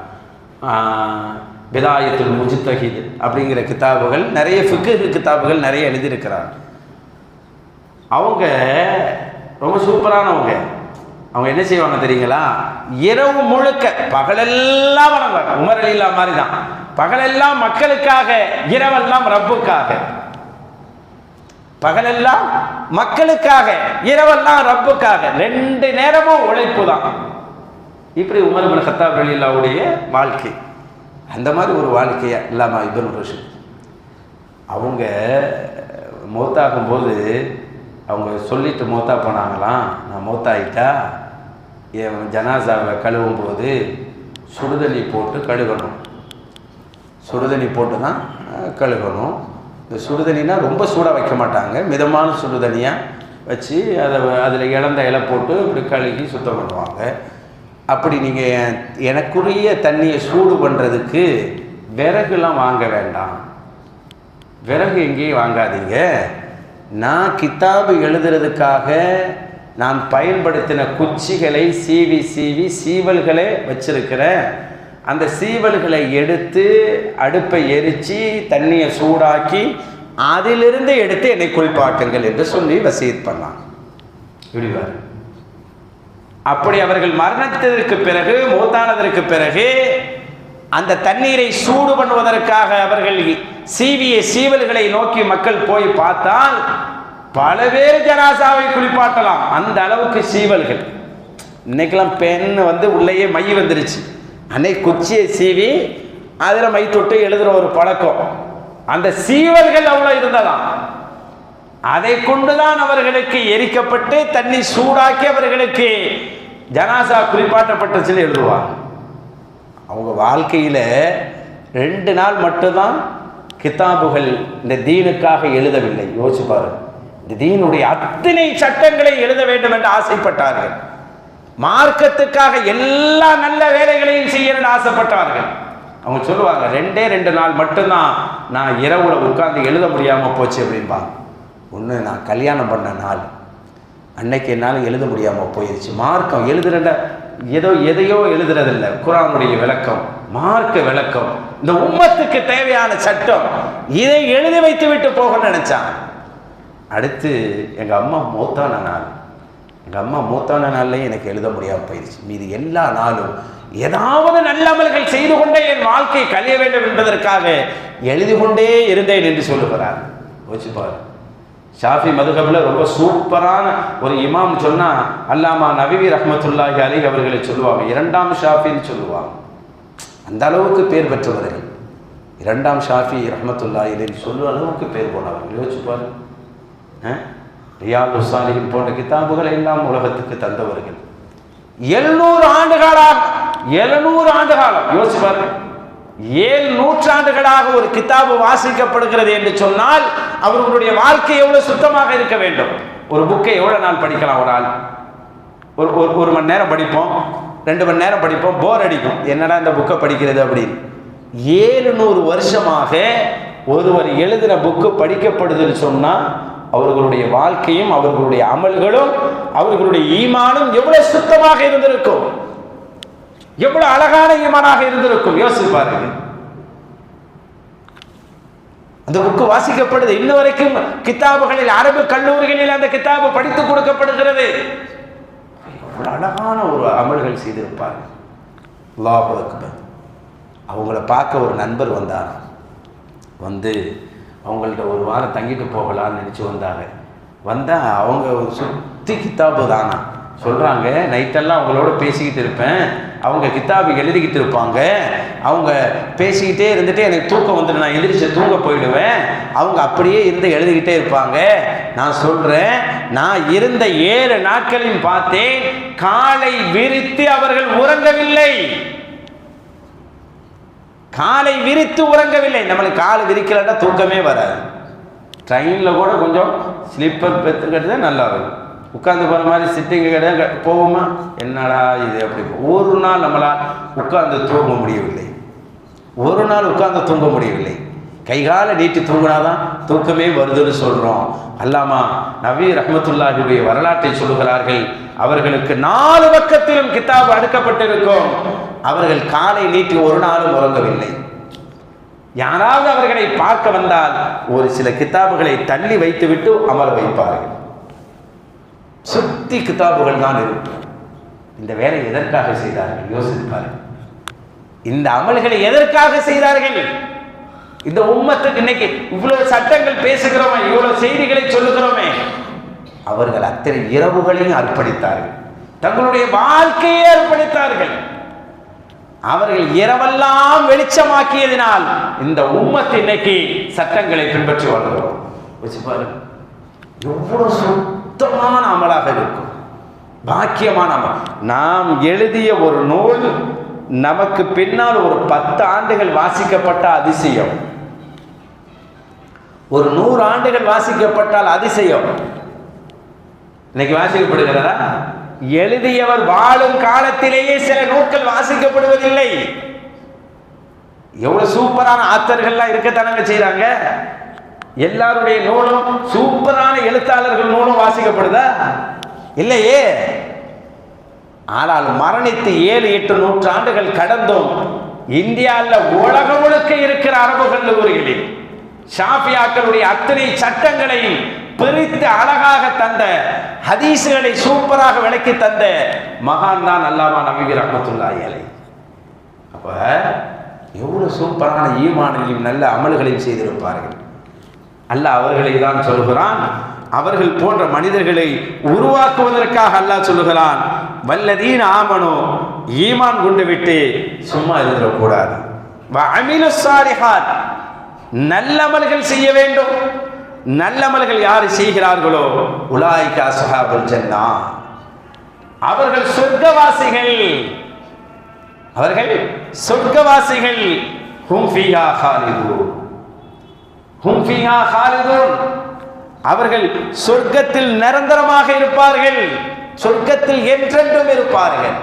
பிதாயத்துல் முஜ்தஹித் அப்படிங்கிற கிதாபுகள், நிறைய ஃபிக்ஹ் கிதாபுகள் நிறைய எழுதியிருக்கிறாங்க. அவங்க ரொம்ப சூப்பரானவங்க. அவங்க என்ன செய்வாங்க தெரியுங்களா? இரவு முழுக்க, பகலெல்லாம் வணங்குவாங்க. உமர் ரலியல்லாஹு மாதிரி தான், பகலெல்லாம் மக்களுக்காக, இரவெல்லாம் ரப்புக்காக. பகலெல்லாம் மக்களுக்காக, இரவெல்லாம் ரப்புக்காக. 2 நேரமும் உழைப்பு தான். இப்படி உமர் இப்னு கத்தாப் ரலியல்லாஹுடைய வாழ்க்கை. அந்த மாதிரி ஒரு வாழ்க்கையா அல்லாமா இப்னு ருஷ்த் அவங்க மௌத்தாகும்போது அவங்க சொல்லிட்டு மௌத்தா போனாங்களாம், நான் மௌத்தாயிட்டா என் ஜனாசாவை கழுவும் போது சுடுதண்ணி போட்டு கழுகணும். சுடுதண்ணி போட்டு தான் கழுகணும். இந்த சுடுதண்ணினா ரொம்ப சூடாக வைக்க மாட்டாங்க, மிதமான சுடுதண்ணியாக வச்சு அதில் இழந்த இலை போட்டு இப்படி கழுகி சுத்தம் பண்ணுவாங்க. அப்படி நீங்கள் எனக்குரிய தண்ணியை சூடு பண்ணுறதுக்கு விறகுலாம் வாங்க வேண்டாம், விறகு எங்கேயும் வாங்காதீங்க. நான் கித்தாபு எழுதுறதுக்காக நான் பயன்படுத்தின குச்சிகளை சீவி சீவி சீவல்களை வச்சிருக்கிறேன். அந்த சீவல்களை எடுத்து அடுப்பை எரித்து தண்ணியை சூடாக்கி அதிலிருந்து எடுத்து என்னை குளிப்பாட்டுங்கள் என்று சொல்லி வசியத் பண்ணாங்க. இப்படிவார். அப்படி அவர்கள் மரணத்திற்கு பிறகு, மூத்தானதற்கு பிறகு அந்த தண்ணீரை சூடு பண்ணுவதற்காக அவர்கள் சீவிய சீவல்களை நோக்கி மக்கள் போய் பார்த்தால் பல பேர் ஜனாசாவை குளிப்பாட்டலாம், அந்த அளவுக்கு சீவல்கள். இன்னைக்கெல்லாம் பெண் உள்ளேயே மை வந்துருச்சு. அன்னைக்கு குச்சியை சீவி அதில் மை தொட்டு எழுதுகிற ஒரு பழக்கம், அந்த சீவல்கள் அவ்வளோ இருந்ததாம். அதை கொண்டுதான் அவர்களுக்கு எரிக்கப்பட்டு தண்ணி சூடாக்கி அவர்களுக்கு ஜனாசா குளிப்பாட்டப்பட்டுச்சுன்னு எழுதுவாங்க. அவங்க வாழ்க்கையில் 2 நாள் மட்டும்தான் கிதாபுகள் இந்த தீனுக்காக எழுதவில்லை. யோசிச்சு பாருங்க, இந்த தீனுடைய அத்தனை சட்டங்களை எழுத வேண்டும் என்று ஆசைப்பட்டார்கள். மார்க்கத்துக்காக எல்லா நல்ல வேலைகளையும் செய்யணும்னு ஆசைப்பட்டார்கள். அவங்க சொல்லுவாங்க, 2 நாள் மட்டும்தான் நான் இரவுல உட்கார்ந்து எழுத முடியாமல் போச்சு அப்படின்பாங்க. ஒன்று, நான் கல்யாணம் பண்ண நாள் அன்னைக்கு என்னால் எழுத முடியாமல் போயிடுச்சு. மார்க்கம் எழுதுறத எதையோ எழுதுறதில்லை, குர்ஆனுடைய விளக்கம், மார்க்க விளக்கம், இந்த உம்மத்துக்கு தேவையான சட்டம், இதை எழுதி வைத்து விட்டு போகணும்னு நினைச்சாங்க. அடுத்து எங்கள் அம்மா மூத்தான நாள், எங்கள் அம்மா மூத்தான நாள்லேயும் எனக்கு எழுத முடியாமல் போயிடுச்சு. மீது எல்லா நாளும் ஏதாவது நல்ல அமல்கள் செய்து கொண்டே என் வாழ்க்கை கழிய வேண்டும் என்பதற்காக எழுதி கொண்டே இருந்தேன் என்று சொல்லுகிறார். யோசிப்பார். ஷாஃபி மதுஹபில் ரொம்ப சூப்பரான ஒரு இமாம் சொன்னால் அல்லாமா நவவி ரஹ்மத்துல்லாஹி அலைஹி அவர்களை சொல்லுவாங்க, 2ஆம் ஷாஃபின்னு சொல்லுவாங்க. அந்த அளவுக்கு பேர் பெற்றவர்கள் 2ஆம் ஷாஃபி ரஹ்மத்துல்லாஹி அலைஹி சொல்லுவ அளவுக்கு பேர் போனவர்கள். யோசிப்பார். ரியாது ஸாலிஹீன் போன்ற கிதாபுகளை எல்லாம் உலகத்துக்கு தந்தவர்கள். 700 ஆண்டு காலம் யோசிப்பார். 7 நூற்றாண்டுகளாக ஒரு கிதாபு வாசிக்கப்படுகிறது என்று சொன்னால் அவர்களுடைய வாழ்க்கை எவ்வளவு சுத்தமாக இருக்க வேண்டும். ஒரு புக்கை எவ்வளவு நாள் படிக்கலாம்? ஒரு ஆள் ஒரு மணி நேரம் படிப்போம், 2 மணி நேரம் படிப்போம், போர் அடிக்கும், என்னடா இந்த புக்கை படிக்கிறது அப்படின்னு. 700 வருஷமாக ஒருவர் எழுதின புக்கு படிக்கப்படுதுன்னு சொன்னால் அவர்களுடைய வாழ்க்கையும் அவர்களுடைய அமல்களும் அவர்களுடைய ஈமானும் எவ்வளவு சுத்தமாக இருந்திருக்கும், எவ்வளவு அழகான ஈமானாக இருந்திருக்கும். யோசிச்சு பாருங்க. அந்த புக்கு வாசிக்கப்படுது. இன்ன வரைக்கும் கிதாபுகளில், அரபு கல்லூரிகளில் அந்த கிதாபு படித்து கொடுக்கப்படுகிறது. எவ்வளவு அழகான ஒரு அமல்கள் செய்திருப்பாங்க. அல்லாஹு அக்பர். அவங்கள பார்க்க ஒரு நண்பர் வந்தார். வந்து அவங்கள்ட்ட ஒரு வாரம் தங்கிட்டு போகலான்னு நினச்சி வந்தாங்க. வந்தால் அவங்க சுற்றி கித்தாபு தானா சொல்கிறாங்க. நைட்டெல்லாம் அவங்களோட பேசிக்கிட்டு இருப்பேன், அவங்க கித்தாபு எழுதிக்கிட்டு இருப்பாங்க, அவங்க பேசிக்கிட்டே இருந்துட்டு எனக்கு தூக்கம் வந்துட்டு நான் எந்திரிச்சு தூங்க போயிடுவேன், அவங்க அப்படியே இருந்து எழுதிக்கிட்டே இருப்பாங்க. நான் சொல்கிறேன், நான் இருந்த 7 நாட்களையும் பார்த்தேன், காலை விரித்து அவர்கள் உறங்கவில்லை. காலை விரித்து உறங்கவில்லை. நம்மளுக்கு காலை விரிக்கலன்னா தூக்கமே வராது. ட்ரெயினில் கூட கொஞ்சம் ஸ்லிப்பர் பெற்றுக்கிறது நல்லா இருக்கும். உட்காந்து போகிற மாதிரி சிட்டிங்கு கிடையாது போவோமா, என்னடா இது அப்படி. ஒரு நாள் நம்மளால் உட்கார்ந்து தூங்க முடியவில்லை, ஒரு நாள் உட்கார்ந்து தூங்க முடியவில்லை. கைகால நீட்டி தூங்கினாதான் தூக்கமே வருதுன்னு சொல்கிறோம். அல்லாமா நவீ ரஹ்மத்துல்லாஹியுடைய வரலாற்றை சொல்லுகிறார்கள். அவர்களுக்கு 4 பக்கத்திலும் கிதாபு அடுக்கப்பட்டிருக்கும். அவர்கள் காலை நீட்டி ஒரு நாளும் உறங்கவில்லை. யாராவது அவர்களை பார்க்க வந்தால் ஒரு சில கிதாபுகளை தள்ளி வைத்துவிட்டு அமர வைப்பார்கள். சுத்தி கிதாபுகள் தான் இருக்கும். இந்த வேலை எதற்காக செய்தார்கள் யோசிப்பார்கள். இந்த அமல்களை எதற்காக செய்தார்கள்? இந்த உம்மத்துக்கு இன்னைக்கு இவ்வளவு சட்டங்கள் பேசுகிறோமே, இவ்வளவு செய்திகளை சொல்லுகிறோமே, அவர்கள் அத்தனை இரவுகளையும் அர்ப்பணித்தார்கள், தங்களுடைய வாழ்க்கையை அர்ப்பணித்தார்கள். அவர்கள் இரவெல்லாம் வெளிச்சமாக்கியதினால் இந்த உம்மத்து இன்னைக்கு சட்டங்களை பின்பற்றி வருகிறோம். எவ்வளவு சுத்தமான அமலாக இருக்கும், பாக்கியமான அமல். நாம் எழுதிய ஒரு நூல் நமக்கு பின்னால் ஒரு 10 ஆண்டுகள் வாசிக்கப்பட்ட அதிசயம், ஒரு 100 ஆண்டுகள் வாசிக்கப்பட்டால் அதிசயம். இன்னைக்கு வாசிக்கப்படுகிறதா? எழுதியவர் வாழும் காலத்திலேயே சில நூல்கள் வாசிக்கப்படுவதில்லை. எவ்வளவு சூப்பரான ஆத்தர்கள்லாம் இருக்கத்தானங்க செய்றாங்க. எல்லாருடைய நூலும், சூப்பரான எழுத்தாளர்கள் நூலும் வாசிக்கப்படுதா? இல்லையே. ஆனால் மரணித்து 7-8 நூற்றாண்டுகள் கடந்தும் இந்தியாவில் உலகம் முழுக்க இருக்கிற அரபு கல்லூரிகளில் ஷாஃபியாக்களுடைய அத்தனை சட்டங்களையும் பிரித்து அழகாக தந்த, ஹதீசுகளை சூப்பராக விளக்கி தந்த மகான் தான் அல்லாமா நபி ரஹ்மத்துல்லாஹி அலைஹி. அப்ப எவ்வளவு சூப்பரான ஈமானையும் நல்ல அமல்களையும் செய்திருப்பார்கள். அல்லாஹ் அவர்களை தான் சொல்கிறான். அவர்கள் போன்ற மனிதர்களை உருவாக்குவதற்காக அல்லாஹ் சொல்லுகிறான், வல்லதீன ஆமனு, ஈமான் கொண்டு விட்டு சும்மா இருந்துடக்கூடாது, வஅமிலு ஸாலிஹாத், நல்லமல்கள் செய்ய வேண்டும். நல்லமல்கள் யார் செய்கிறார்களோ உலாயிக அஸ்ஹாபுல் ஜன்னா, அவர்கள் சொர்க்கவாசிகள், அவர்கள் சொர்க்கவாசிகள். ஹும் ஃபீஹா காலிதூன், ஹும் ஃபீஹா காலிதூன், அவர்கள் சொர்க்கத்தில் நிரந்தரமாக இருப்பார்கள், சொர்க்கத்தில் என்றென்றும் இருப்பார்கள்.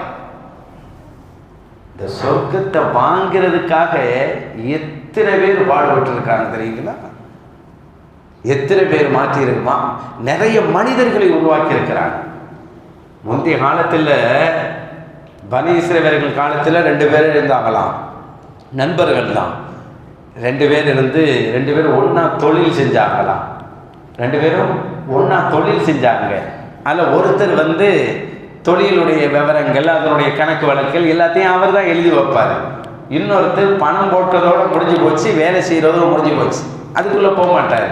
இந்த சொர்க்கத்தை வாங்கிறதுக்காக எத்தனை பேர் பாடுபட்டு இருக்காங்க தெரியுங்களா? எத்தனை பேர் மாற்றி இருக்குமா? நிறைய மனிதர்களை உருவாக்கி இருக்கிறாங்க. முந்தைய காலத்தில் பனி இஸ்ரவேலர்கள் காலத்தில் 2 பேர் இருந்தாங்களாம், நண்பர்கள் தான். 2 பேர் இருந்து 2 பேரும் ஒன்றா தொழில் செஞ்சாங்களாம். 2 பேரும் ஒன்றா தொழில் செஞ்சாங்க. அதில் ஒருத்தர் வந்து தொழிலுடைய விவரங்கள், அதனுடைய கணக்கு வழக்குகள் எல்லாத்தையும் அவர் தான் எழுதி வைப்பார். இன்னொருத்தர் பணம் போட்டதோடு முடிஞ்சு போச்சு, வேலை செய்கிறதோடு முடிஞ்சு போச்சு, அதுக்குள்ளே போக மாட்டார்.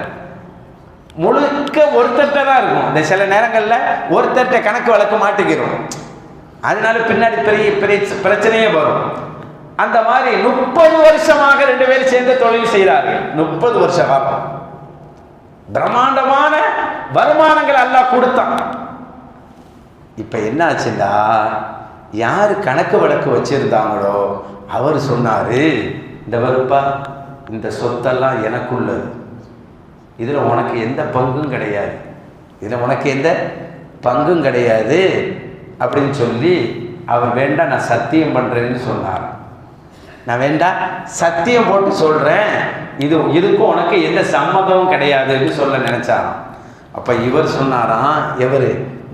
முழுக்க ஒருத்தட்ட தான் இருக்கும். இந்த சில நேரங்களில் ஒருத்தட்ட கணக்கு வழக்கு மாட்டிக்கிறோம், அதனால பின்னாடி பெரிய பிரச்சனையே வரும். அந்த மாதிரி 30 வருஷமாக 2 பேரும் சேர்ந்து தொழில் செய்கிறார்கள். 30 வருஷ காலம் பிரம்மாண்டமான வருமானங்கள் அல்லாஹ் கொடுத்தான். இப்ப என்ன ஆச்சுண்டா, யாரு கணக்கு வழக்கு வச்சிருந்தாங்களோ அவர் சொன்னாரு, இந்த வருப்பா, இந்த சொத்தெல்லாம் எனக்குள்ளது, இதுல உனக்கு எந்த பங்கும் கிடையாது, இதுல உனக்கு எந்த பங்கும் கிடையாது அப்படின்னு சொல்லி அவர் வேண்டாம் நான் சத்தியம் பண்றேன்னு சொன்னார். நான் வேண்டாம் சத்தியம் போட்டு சொல்றேன், இதுக்கும் உனக்கு எந்த சம்மதமும் கிடையாதுன்னு சொல்ல நினைச்சாராம். அப்ப இவர் சொன்னாராம், இவர்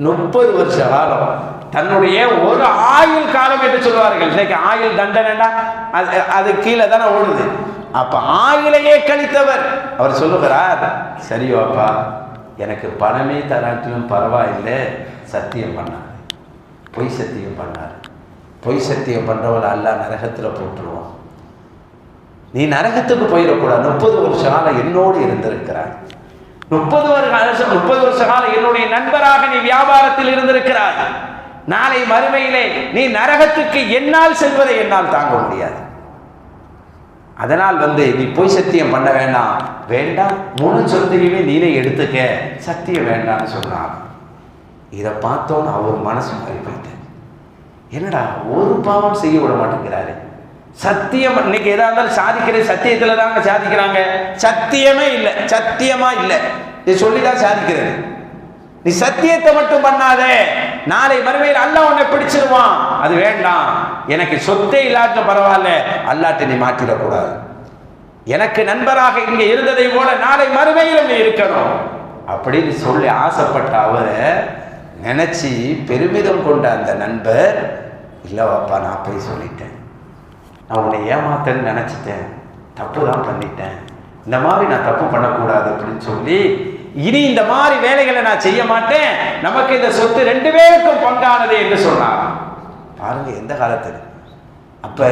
30 வருஷ காலம் தன்னுடைய ஒரு ஆயுள் காலம் என்று சொல்வார்கள். இன்னைக்கு ஆயுள் தண்டனைனா அது கீழே தானே ஓடுது. அப்ப ஆயுளையே கழித்தவர் அவர் சொல்லுகிறார், சரியோப்பா எனக்கு பணமே தராட்டிலும் பரவாயில்லை, சத்தியம் பண்ணார், பொய் சத்தியம் பண்ணார். பொய் சத்தியம் பண்றவள் அல்லாஹ் நரகத்தில் போட்டுருவான். நீ நரகத்துக்கு போயிடக்கூடாது. 30 வருஷ காலம் என்னோடு இருந்திருக்கிறாய், 30 வருஷ காலம் என்னுடைய நண்பராக நீ வியாபாரத்தில் இருந்திருக்கிறாய். நாளை மறுமையிலே நீ நரகத்துக்கு என்னால் செல்வதை என்னால் தாங்க முடியாது. அதனால் நீ பொய் சத்தியம் பண்ண வேண்டாம், வேண்டாம் முழு சொத்தையுமே நீனே எடுத்துக்க, சத்தியம் வேண்டாம்னு சொன்னார். இதை பார்த்தோன்னு அவர் மனசு மாறி போயிட்டு, என்னடா ஒரு பாவம் செய்ய விட மாட்டேங்கிறாரு. சத்தியம் இன்னைக்கு எதா இருந்தாலும் சாதிக்கிறது சத்தியத்துல தாங்க சாதிக்கிறாங்க. சத்தியமே இல்லை, சத்தியமா இல்லை, இதை சொல்லிதான் சாதிக்கிறது. நீ சத்தியத்தை மட்டும் பண்ணாதே, நாளை மறுமையில் அல்லாஹ் உன்னை பிடிச்சிருவான். அது வேண்டாம், எனக்கு சொத்தே இல்லாட்ட பரவாயில்ல, அல்லாட்ட நீ மாற்றிடக்கூடாது. எனக்கு நண்பராக இங்க இருந்ததை போல நாளை மறுமையிலும் நீ இருக்கணும் அப்படின்னு சொல்லி ஆசைப்பட்ட அவரை நினைச்சு பெருமிதம் கொண்ட அந்த நண்பர், இல்லவாப்பா நான் போய் சொல்லிட்டேன், நான் உன்னை ஏமாத்தன்னு நினச்சிட்டேன், தப்பு தான் பண்ணிட்டேன், இந்த மாதிரி நான் தப்பு பண்ணக்கூடாது அப்படின்னு சொல்லி இனி இந்த மாதிரி வேலைகளை நான் செய்ய மாட்டேன், நமக்கு இந்த சொத்து 2 பேருக்கும் பங்கானது என்று சொன்னார். பாருங்க எந்த காலத்தில். அப்ப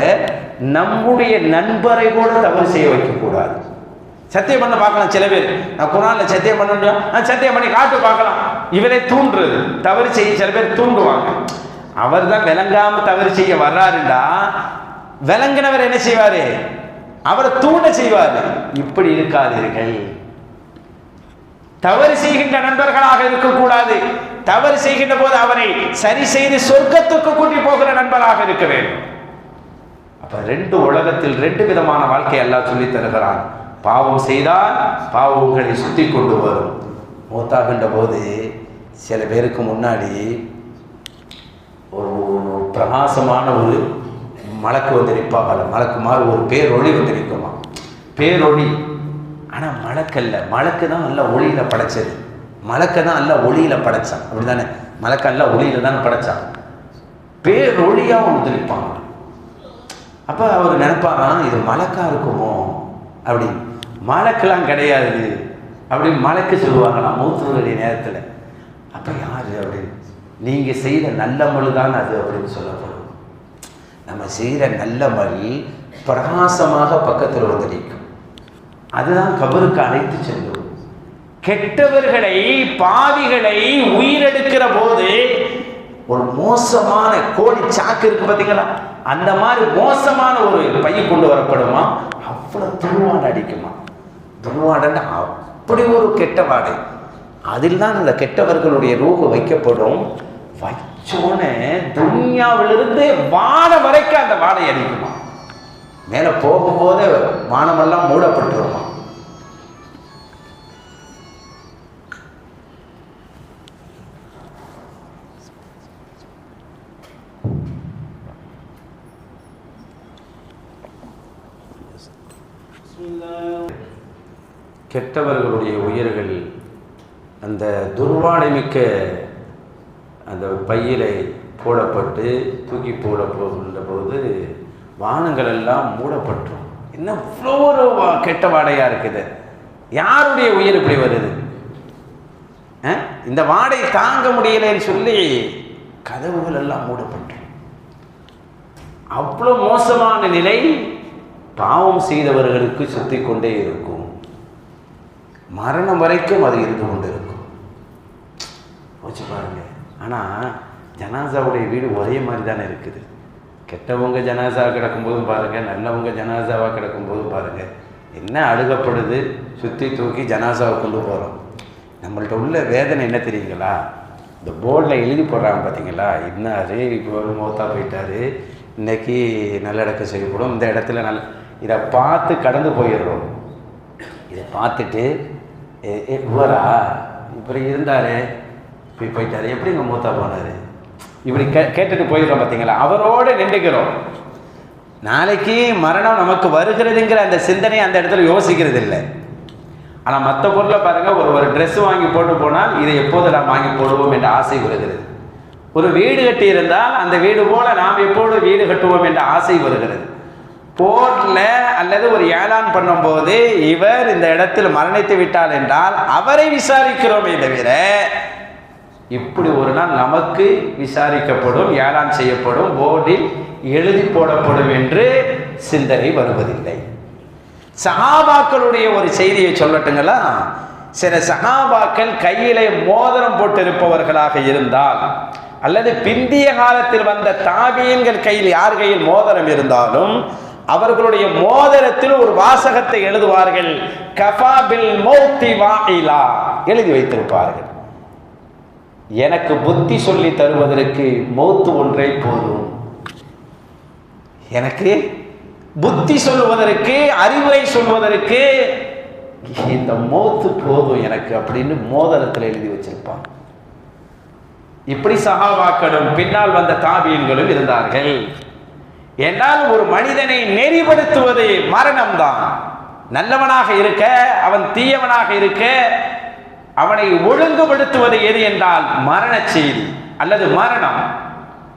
நம்முடைய நண்பரை கூட தவறு செய்ய வைக்க கூடாது. சத்தியம் பண்ண பார்க்கலாம். சில பேர் நான் குரான்ல சத்தியம் பண்ண சத்தியம் பண்ணி காட்டு பார்க்கலாம். இவரை தூண்டுறது, தவறு செய்ய சில பேர் தூண்டுவாங்க. அவர் தான் விளங்காம தவறு செய்ய வர்றாருண்டா விளங்கினவர் என்ன செய்வாரு? அவரை தூண்ட செய்வாரு. இப்படி இருக்காதீர்கள். தவறு செய்கின்ற நண்பர்களாக இருக்கக்கூடாது. தவறு செய்கின்ற போது அவரை சரி செய்து சொர்க்கத்துக்கு கூட்டி போகிற நண்பராக இருக்க வேண்டும். அப்ப 2 உலகத்தில் 2 விதமான வாழ்க்கை அல்லாஹ் சொல்லி தருகிறான். பாவம் செய்தால் பாவங்களை சுத்தி கொண்டு வரும். மூத்தாகின்ற போது சில பேருக்கு முன்னாடி ஒரு பிரகாசமான ஒரு மலக்கு வந்து நிற்பாங்க. மலக்கு மாதிரி ஒரு பேரொளி வந்து நிற்குமா, பேரொளி. ஆனால் மலக்கல்ல, மலக்கு தான் நல்ல ஒளியில் படைச்சது. மலக்கை தான் நல்ல ஒளியில் படைச்சான். அப்படி தானே? மலக்கு நல்ல ஒளியில் தானே படைச்சான். பேரொளியாக வந்து நிற்பாங்க. அப்போ அவர் நினைப்பாராம், இது மலக்கா இருக்குமோ அப்படி. மலக்கெல்லாம் கிடையாது அப்படின்னு மலக்கு சொல்லுவாங்களாம் மூத்தூருடைய நேரத்தில். அப்போ யார் அப்படின்னு, நீங்கள் செய்கிற நல்ல மொழி தான் அது அப்படின்னு சொல்லப்படும். நம்ம செய்கிற நல்ல மொழி பிரகாசமாக பக்கத்தில் வந்து நிற்கும். அதுதான் கபருக்கு அழைத்து செல்லும். கெட்டவர்களை பாவிகளை உயிரெடுக்கிற போது ஒரு மோசமான கோழி சாக்கு இருக்கு பார்த்தீங்களா, அந்த மாதிரி மோசமான ஒரு பை கொண்டு வரப்படுமா, அவ்வளவு துருவாடை அடிக்குமா. துருவாடை அப்படி ஒரு கெட்ட வாடை. அதில் தான் அந்த கெட்டவர்களுடைய ரூபு வைக்கப்படும். வச்சோன்னே துன்யாவிலிருந்து வானம் வரைக்கும் அந்த வாடை அடிக்குமா. மேலே போகும்போது வானமெல்லாம் மூடப்பட்டுருமா. கெட்டவர்களுடைய உயிர்கள் அந்த துர்வாடை மிக்க அந்த பையிலை போடப்பட்டு தூக்கி போட போகின்ற போது வானங்கள் எல்லாம் மூடப்பட்டோம். என்ன இவ்வளோ ஒரு கெட்ட வாடையாக இருக்குது. யாருடைய உயிர் இப்படி வருது? இந்த வாடை தாங்க முடியலைன்னு சொல்லி கதவுகள் எல்லாம் மூடப்பட்டோம். அவ்வளோ மோசமான நிலை பாவம் செய்தவர்களுக்கு சுற்றி கொண்டே இருக்கும். மரணம் வரைக்கும் அது இருந்து கொண்டு இருக்கும். வச்சு பாருங்க. ஆனால் ஜனாசாவுடைய வீடு ஒரே மாதிரி தானே இருக்குது. கெட்டவங்க ஜனாசா கிடக்கும்போதும் பாருங்கள், நல்லவங்க ஜனாசாவாக கிடக்கும்போதும் பாருங்கள். என்ன அழுகப்படுது, சுற்றி தூக்கி ஜனாசாவை கொண்டு போகிறோம். நம்மள்ட்ட உள்ள வேதனை என்ன தெரியுங்களா? இந்த போர்டில் எழுதி போடுறாங்க பார்த்தீங்களா, இன்னாரு இப்போ மௌத்தா போயிட்டாரு, இன்றைக்கி நல்லடக்கம் செய்யப்படும், இந்த இடத்துல நல்ல, இதை பார்த்து கடந்து போயிடுறோம். இதை பார்த்துட்டு இவரா இப்படி இருந்தார், இப்படி போயிட்டார், எப்படிங்க மூத்தா போனார், இப்படி கேட்டுட்டு போயிடுறோம் பார்த்தீங்களா. அவரோடு நின்றுக்கிறோம். நாளைக்கு மரணம் நமக்கு வருகிறதுங்கிற அந்த சிந்தனை அந்த இடத்துல யோசிக்கிறது இல்லை. ஆனால் மற்ற பொருளை பாருங்கள், ஒரு ட்ரெஸ் வாங்கி போட்டு போனால் இதை எப்போது நாம் வாங்கி போடுவோம் என்ற ஆசை வருகிறது. ஒரு வீடு கட்டி இருந்தால் அந்த வீடு போல நாம் எப்போது வீடு கட்டுவோம் என்ற ஆசை வருகிறது. போர்டில் அல்லது ஒரு ஏலான் பண்ணும்போது இவர் இந்த இடத்தில் மரணித்து விட்டார் என்றால் அவரை விசாரிக்கிறோமே தவிர இப்படி ஒரு நாள் நமக்கு விசாரிக்கப்படும், ஏலான் செய்யப்படும், போர்டில் எழுதி போடப்படும் என்று சிந்தனை வருவதில்லை. சஹாபாக்களுடைய ஒரு செய்தியை சொல்லட்டுங்களா. சில சஹாபாக்கள் கையிலே மோதிரம் போட்டு இருப்பவர்களாக இருந்தால் அல்லது பிந்திய காலத்தில் வந்த தாபியன்கள் கையில் யார் கையில் மோதிரம் இருந்தாலும் அவர்களுடைய மோதிரத்தில் ஒரு வாசகத்தை எழுதுவார்கள். கஃபா பில் மௌத்தி வாயிலா, எழுதி வைத்திருப்பார்கள். எனக்கு புத்தி சொல்லி தருவதற்கு மௌத்து ஒன்றே போதும், எனக்கு புத்தி சொல்வதற்கு அறிவுரை சொல்வதற்கு இந்த மௌத்து போதும் எனக்கு அப்படின்னு மோதிரத்தில் எழுதி வச்சிருப்பாங்க. இப்படி சஹாபாக்களும் பின்னால் வந்த தாபியன்களும் இருந்தார்கள். என்றால் ஒரு மனிதனை நெறிப்படுத்துவது மரணம்தான். நல்லவனாக இருக்க, அவன் தீயவனாக இருக்க, அவனை ஒழுங்குபடுத்துவது எது என்றால் மரண செய்தி அல்லது மரணம்.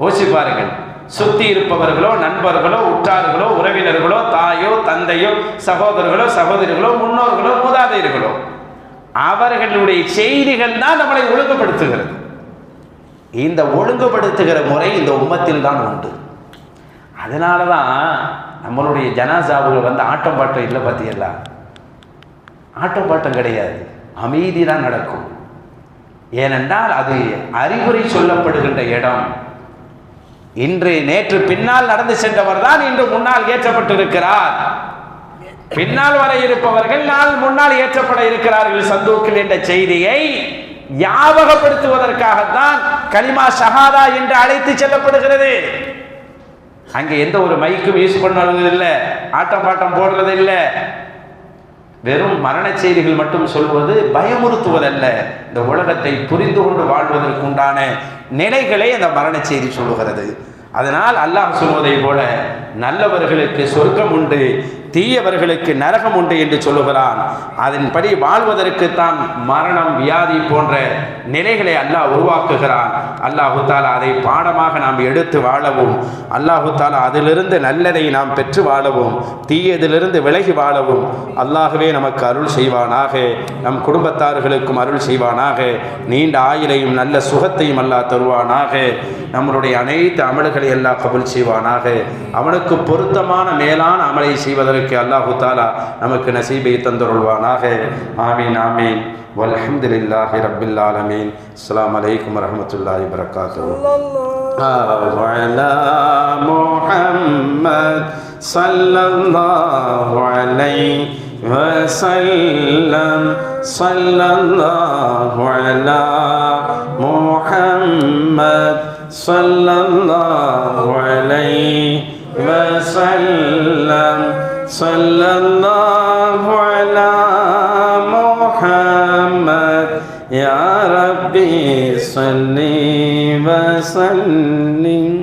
யோசிப்பார்கள். சுத்தி இருப்பவர்களோ, நண்பர்களோ, உற்றார்களோ, உறவினர்களோ, தாயோ, தந்தையோ, சகோதரர்களோ, சகோதரிகளோ, முன்னோர்களோ, மூதாதையர்களோ, அவர்களுடைய செய்திகள் தான் நம்மளை ஒழுங்குபடுத்துகிறது. இந்த ஒழுங்குபடுத்துகிற முறை இந்த உம்மத்தில் தான் உண்டு. அதனால தான் நம்மளுடைய ஜனாசாவுகள் ஆட்டம் பாட்டம் இல்லை. பார்த்தீங்களா, ஆட்டம் பாட்டம் கிடையாது, அமைதி தான் நடக்கும். ஏனென்றால் அது அறிவுரை சொல்லப்படுகின்ற இடம். இன்று நேற்று பின்னால் நடந்து சென்றவர் தான் இன்று முன்னால் ஏற்றப்பட்டிருக்கிறார். பின்னால் வர இருப்பவர்கள் நாள் முன்னால் ஏற்றப்பட இருக்கிறார்கள் சந்தூக்கில் என்ற செய்தியை ஞாபகப்படுத்துவதற்காகத்தான் கலிமா ஷஹாதா என்று அழைத்து செல்லப்படுகிறது. அங்கே எந்த ஒரு மைக்கும் யூஸ் பண்ணுவது இல்லை, ஆட்டம் பாட்டம் போடுறது இல்லை. வெறும் மரண செய்திகள் மட்டும் சொல்வது பயமுறுத்துவதல்ல, இந்த உலகத்தை புரிந்து கொண்டு வாழ்வதற்குண்டான நிலைகளை அந்த மரண செய்தி சொல்லுகிறது. அதனால் அல்லாஹ் சொல்வதை போல நல்லவர்களுக்கு சொர்க்கம் உண்டு, தீயவர்களுக்கு நரகம் உண்டு என்று சொல்லுகிறான். அதன்படி வாழ்வதற்கு தான் மரணம், வியாதி போன்ற நிலைகளை அல்லாஹ் உருவாக்குகிறான். அல்லாஹு தாலா அதை பாடமாக நாம் எடுத்து வாழவும், அல்லாஹு தாலா அதிலிருந்து நல்லதை நாம் பெற்று வாழவும், தீயதிலிருந்து விலகி வாழவும் அல்லாஹ்வே நமக்கு அருள் செய்வானாக. நம் குடும்பத்தார்களுக்கும் அருள் செய்வானாக. நீண்ட ஆயுளையும் நல்ல சுகத்தையும் அல்லாஹ் தருவானாக. நம்மளுடைய அனைத்து அமல்களை அல்லாஹ் கபூல் செய்வானாக. அவனுக்கு பொருத்தமான மேலான அமலை செய்வதற்கு அல்லாஹு தாலா நமக்கு நசீபை தந்தருள்வானாக. ஆமீன் ஆமீன். வல்ஹம்துலில்லாஹி ரப்பில் ஆலமீன். அஸ்ஸலாமு அலைக்கும் வரஹ்மத்துல்லாஹி வபரகாத்துஹு. அலா முஹம்மத் ஸல்லல்லாஹு அலைஹி வஸல்லம். ஸல்லல்லாஹு அலா முஹம்மத் ஸல்லல்லாஹு அலைஹி வஸல்லம். ஸல்லல்லாஹு அலா முஹம்மத். யா ரப்பி ஸல்லி வஸல்லிம்.